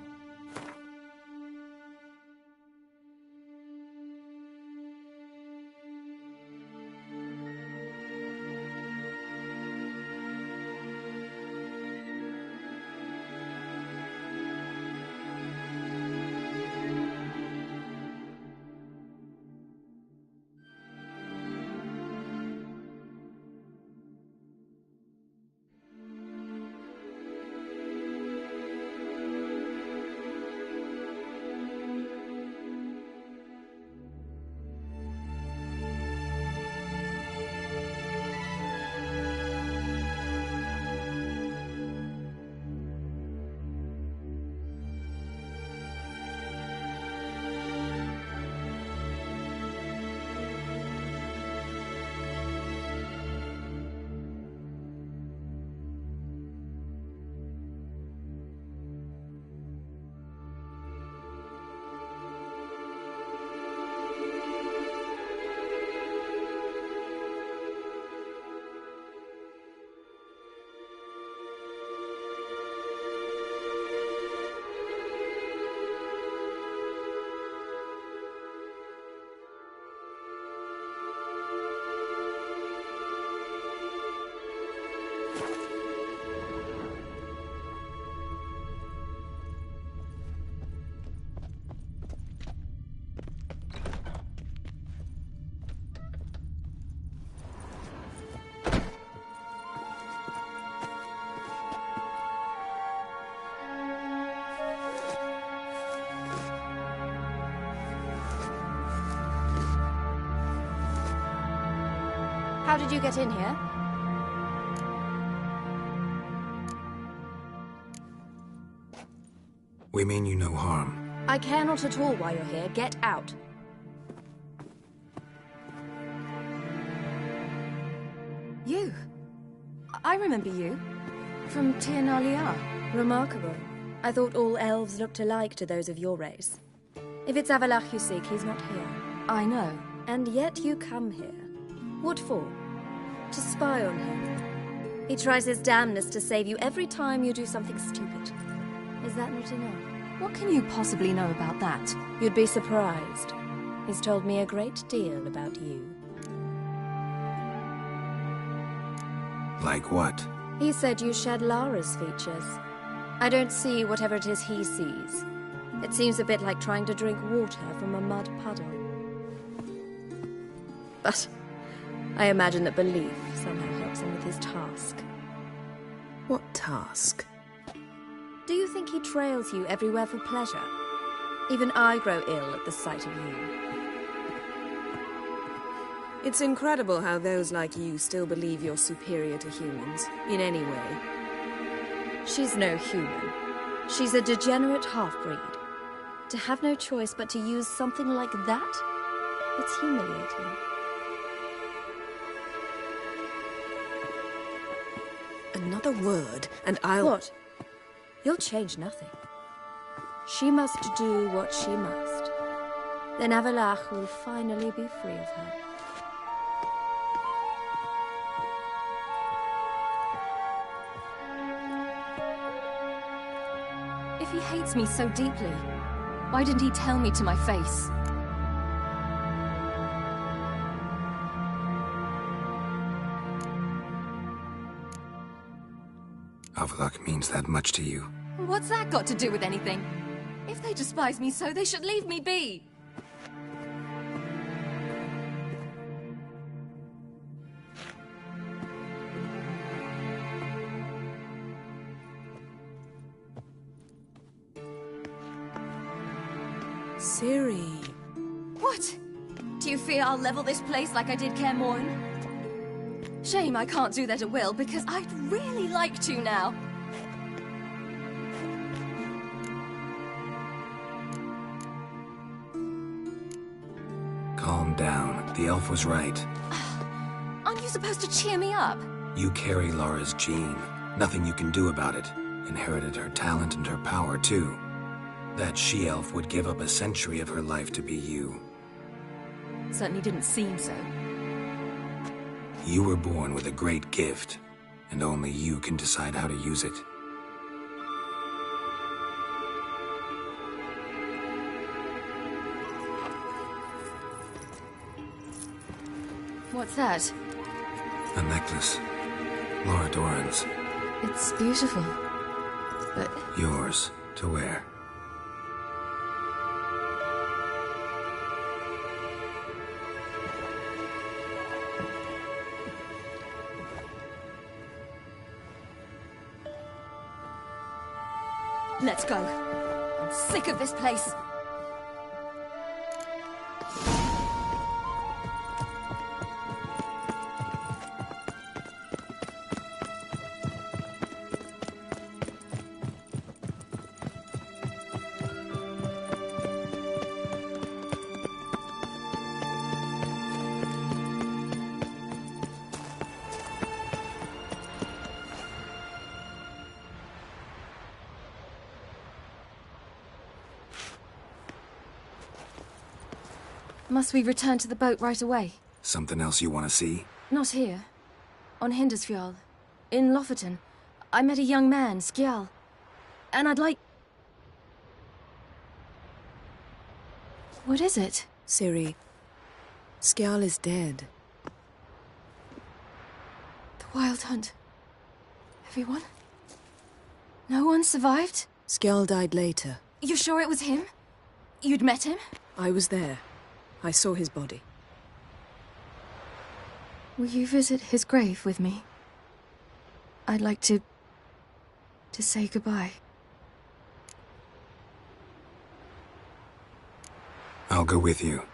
How did you get in here? We mean you no harm. I care not at all why you're here. Get out. You. I remember you. From Tir Nalia. Remarkable. I thought all elves looked alike to those of your race. If it's Avalach you seek, he's not here. I know. And yet you come here. What for? To spy on him. He tries his damnedest to save you every time you do something stupid. Is that not enough? What can you possibly know about that? You'd be surprised. He's told me a great deal about you. Like what? He said you shared Lara's features. I don't see whatever it is he sees. It seems a bit like trying to drink water from a mud puddle. But I imagine that belief somehow helps him with his task. What task? Do you think he trails you everywhere for pleasure? Even I grow ill at the sight of you. It's incredible how those like you still believe you're superior to humans, in any way. She's no human. She's a degenerate half-breed. To have no choice but to use something like that? It's humiliating. Another word, and I'll... What? You'll change nothing. She must do what she must. Then Avalach will finally be free of her. If he hates me so deeply, why didn't he tell me to my face? Avalach means that much to you. What's that got to do with anything? If they despise me so, they should leave me be. Ciri. What? Do you fear I'll level this place like I did Kaer Morhen? Shame I can't do that at will, because I'd really like to now. Calm down. The elf was right. Aren't you supposed to cheer me up? You carry Lara's gene. Nothing you can do about it. Inherited her talent and her power, too. That she-elf would give up a century of her life to be you. Certainly didn't seem so. You were born with a great gift, and only you can decide how to use it. What's that? A necklace. Lara Doran's. It's beautiful, but... Yours to wear. Let's go. I'm sick of this place. Must we return to the boat right away? Something else you want to see? Not here. On Hindersfjall. In Lofoten. I met a young man, Skjal. And I'd like... What is it? Ciri, Skjal is dead. The Wild Hunt. Everyone? No one survived? Skjal died later. You sure it was him? You'd met him? I was there. I saw his body. Will you visit his grave with me? I'd like to say goodbye. I'll go with you.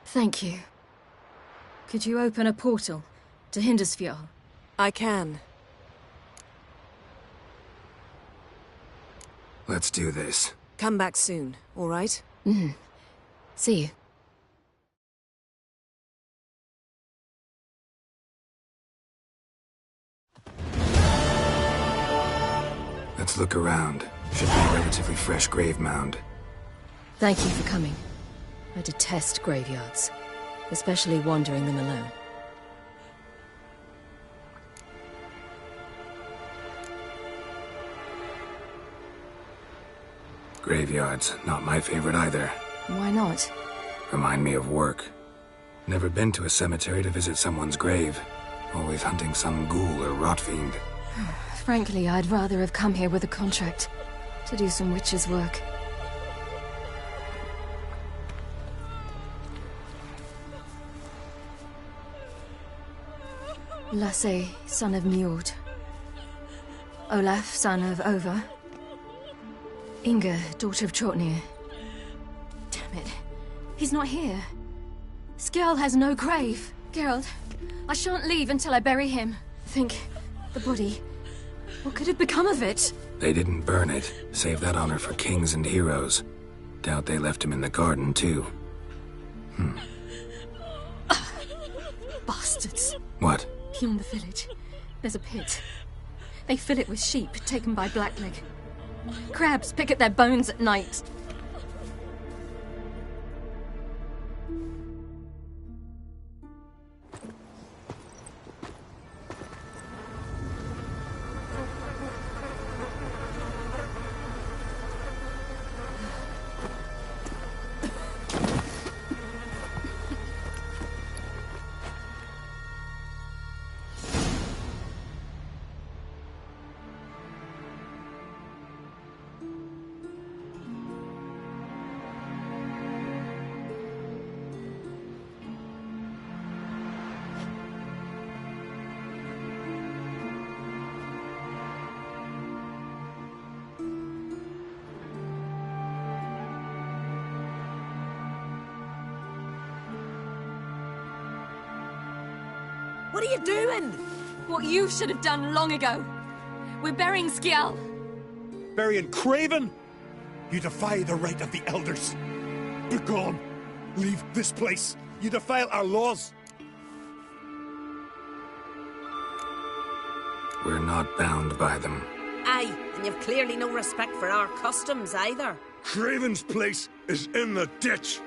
Thank you. Could you open a portal to Hindersfjall? I can. Let's do this. Come back soon, all right? Mm-hmm. See you. Let's look around. Should be a relatively fresh grave mound. Thank you for coming. I detest graveyards, especially wandering them alone. Graveyards, not my favorite either. Why not? Remind me of work. Never been to a cemetery to visit someone's grave. Always hunting some ghoul or rot fiend. Frankly, I'd rather have come here with a contract to do some witch's work. Lasse, son of Njord. Olaf, son of Over. Inga, daughter of Trotnir. Damn it. He's not here. Skjall has no grave. Geralt, I shan't leave until I bury him. Think, the body. What could have become of it? They didn't burn it. Save that honor for kings and heroes. Doubt they left him in the garden, too. Bastards. What? Beyond the village, there's a pit. They fill it with sheep taken by Blackleg. Crabs pick at their bones at night. What are you doing? What you should have done long ago. We're burying Skjall. Burying Craven? You defy the right of the elders. Begone. Leave this place. You defile our laws. We're not bound by them. Aye, and you've clearly no respect for our customs either. Craven's place is in the ditch.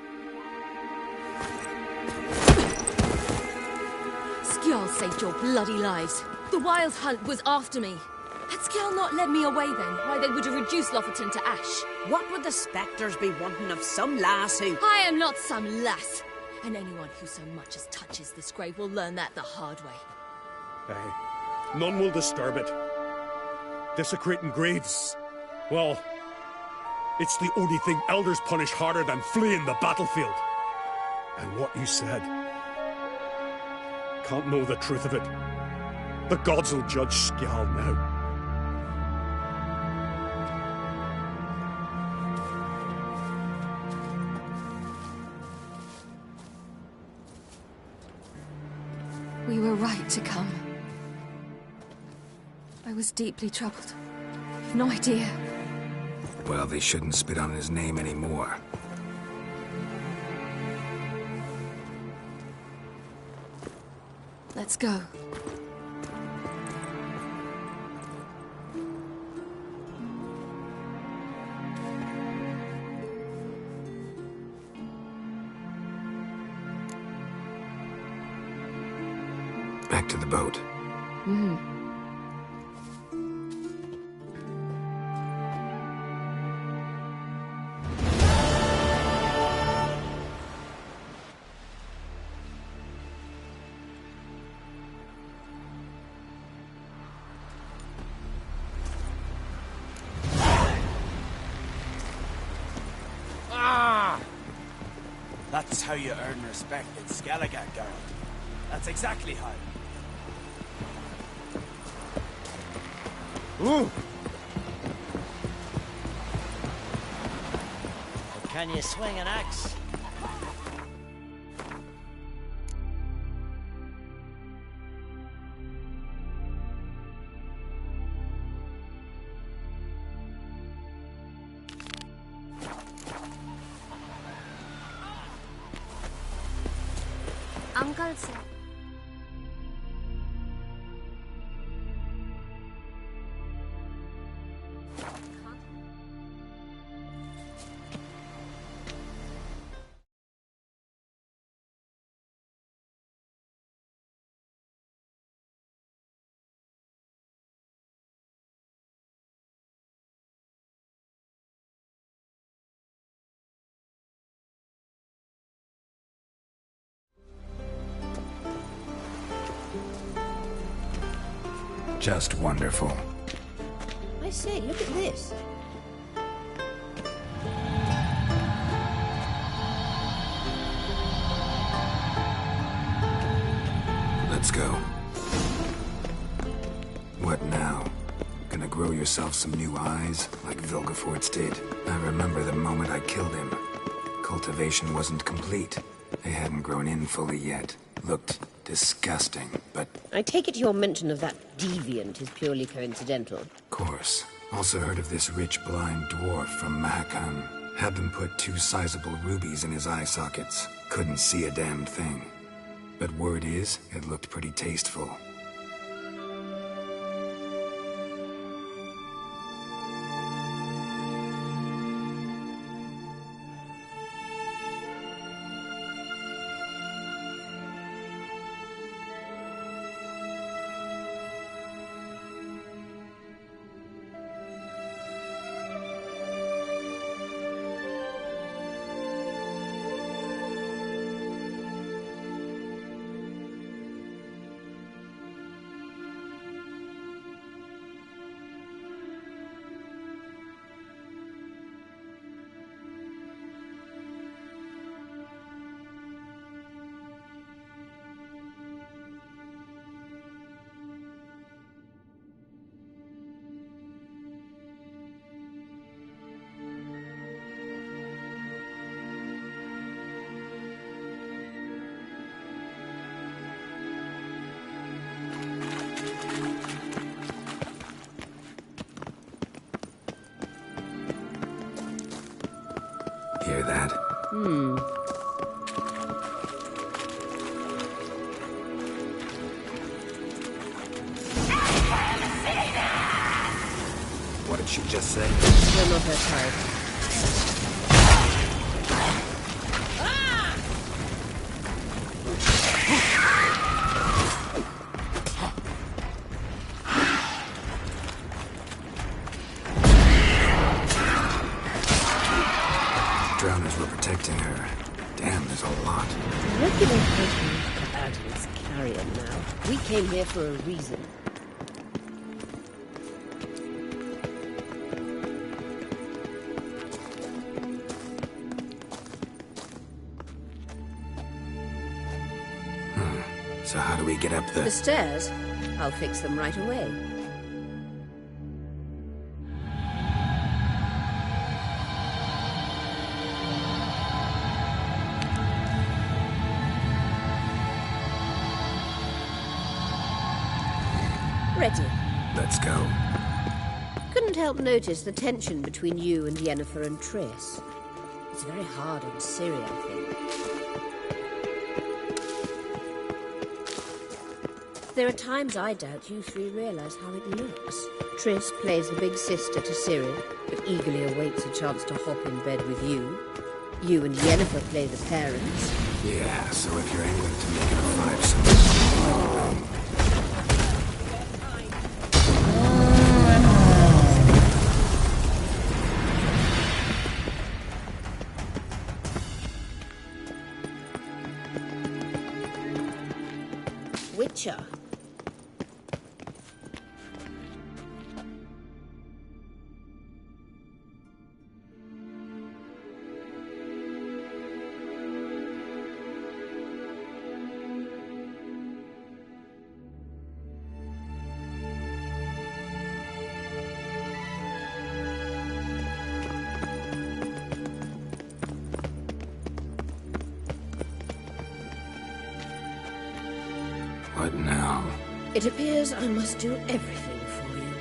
Skjall saved your bloody lives. The Wild Hunt was after me. Had Skjall not led me away then, why they would have reduced Lofoten to ash. What would the spectres be wanting of some lass who... I am not some lass. And anyone who so much as touches this grave will learn that the hard way. Aye. None will disturb it. Desecrating graves, well, it's the only thing elders punish harder than fleeing the battlefield. And what you said... can't know the truth of it. The gods will judge Skjall now. We were right to come. I was deeply troubled. You've no idea. Well, they shouldn't spit on his name anymore. Let's go. Back to the boat. That's how you earn respect in Skellige, girl. That's exactly how. Ooh! Can you swing an axe? descalza. Just wonderful. I say, look at this. Let's go. What now? Gonna grow yourself some new eyes, like Vilgefortz did? I remember the moment I killed him. Cultivation wasn't complete. They hadn't grown in fully yet. Looked disgusting, but... I take it your mention of that deviant is purely coincidental. Of course. Also heard of this rich blind dwarf from Mahakam. Had them put 2 sizable rubies in his eye sockets. Couldn't see a damn thing. But word is, it looked pretty tasteful. Hear that? What did she just say? We're not her type. Drowners were protecting her. Damn, there's a lot. Regular Adam's carrion now. We came here for a reason. So how do we get up the... The stairs? I'll fix them right away. Ready. Let's go. Couldn't help notice the tension between you and Yennefer and Triss. It's very hard on Ciri, I think. There are times I doubt you 3 realize how it looks. Triss plays the big sister to Ciri, but eagerly awaits a chance to hop in bed with you. You and Yennefer play the parents. Yeah, so if you're angling to make it a 5-sum... Witcher. What now? It appears I must do everything for you.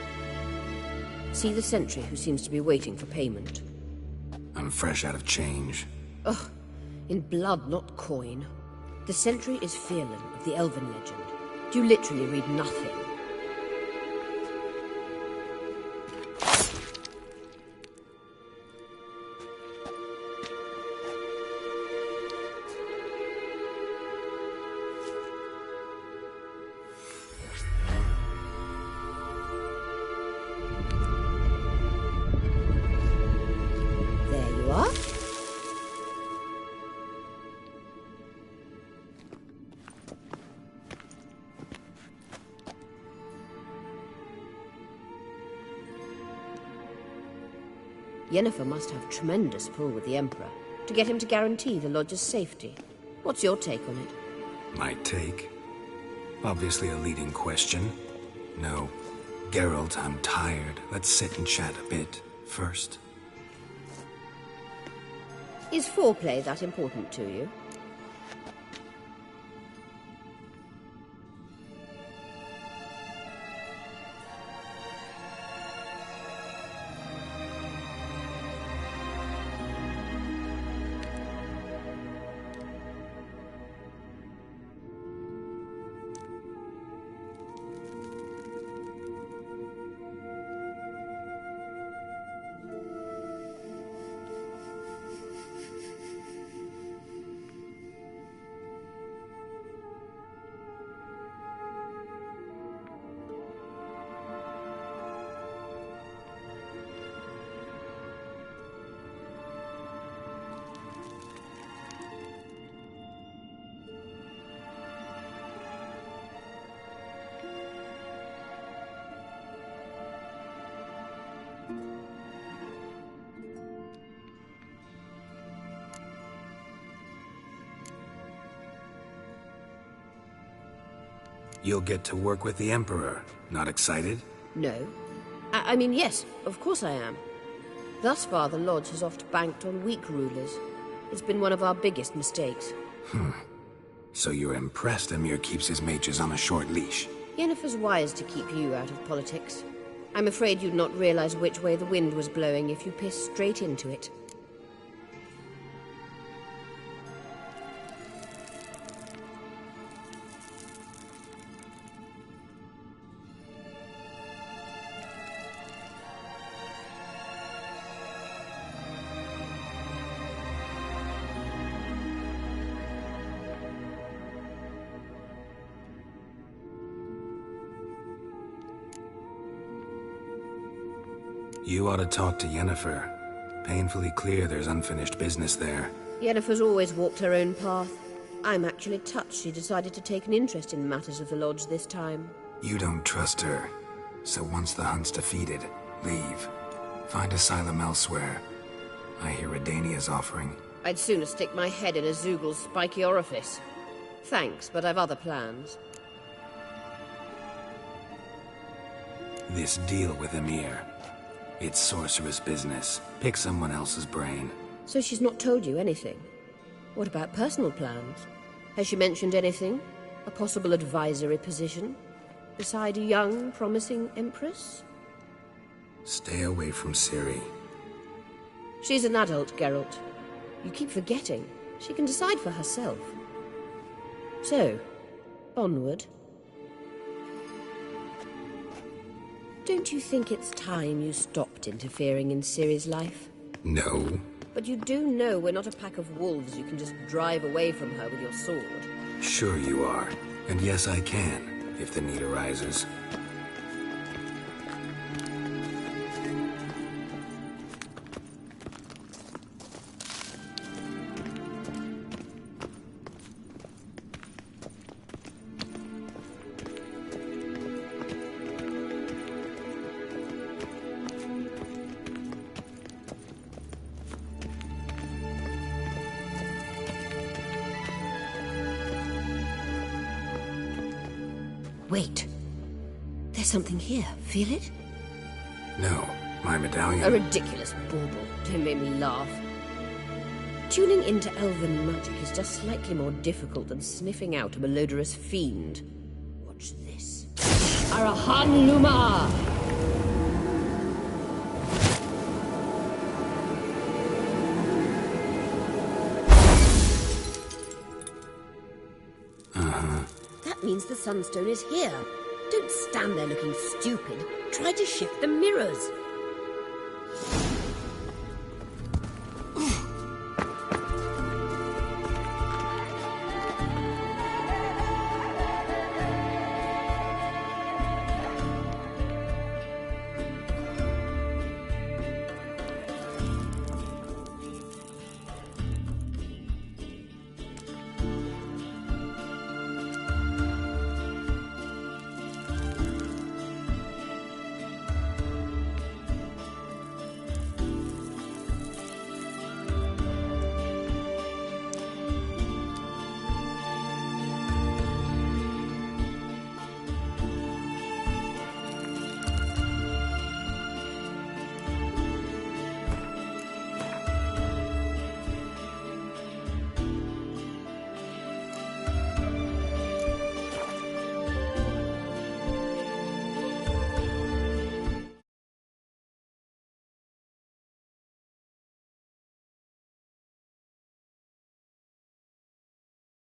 See the sentry who seems to be waiting for payment. I'm fresh out of change. Ugh, in blood, not coin. The sentry is Fearlan of the Elven legend. You literally read nothing. There you are. Yennefer must have tremendous pull with the Emperor to get him to guarantee the Lodge's safety. What's your take on it? My take? Obviously a leading question. No. Geralt, I'm tired. Let's sit and chat a bit first. Is foreplay that important to you? You'll get to work with the Emperor. Not excited? No. I mean, yes, of course I am. Thus far, the Lodge has oft banked on weak rulers. It's been one of our biggest mistakes. So you're impressed Emir keeps his mages on a short leash? Yennefer's wise to keep you out of politics. I'm afraid you'd not realize which way the wind was blowing if you pissed straight into it. You ought to talk to Yennefer. Painfully clear there's unfinished business there. Yennefer's always walked her own path. I'm actually touched she decided to take an interest in matters of the Lodge this time. You don't trust her. So once the hunt's defeated, leave. Find asylum elsewhere. I hear Redania's offering. I'd sooner stick my head in a Zoogl's spiky orifice. Thanks, but I've other plans. This deal with Emir. It's sorceress business. Pick someone else's brain. So she's not told you anything? What about personal plans? Has she mentioned anything? A possible advisory position? Beside a young, promising Empress? Stay away from Ciri. She's an adult, Geralt. You keep forgetting. She can decide for herself. So, onward. Don't you think it's time you stopped interfering in Ciri's life? No. But you do know we're not a pack of wolves you can just drive away from her with your sword. Sure you are. And yes, I can, if the need arises. Wait. There's something here. Feel it? No, my medallion... A ridiculous bauble. Don't make me laugh. Tuning into elven magic is just slightly more difficult than sniffing out a malodorous fiend. Watch this. Arahan Luma! That means the Sunstone is here. Don't stand there looking stupid. Try to shift the mirrors.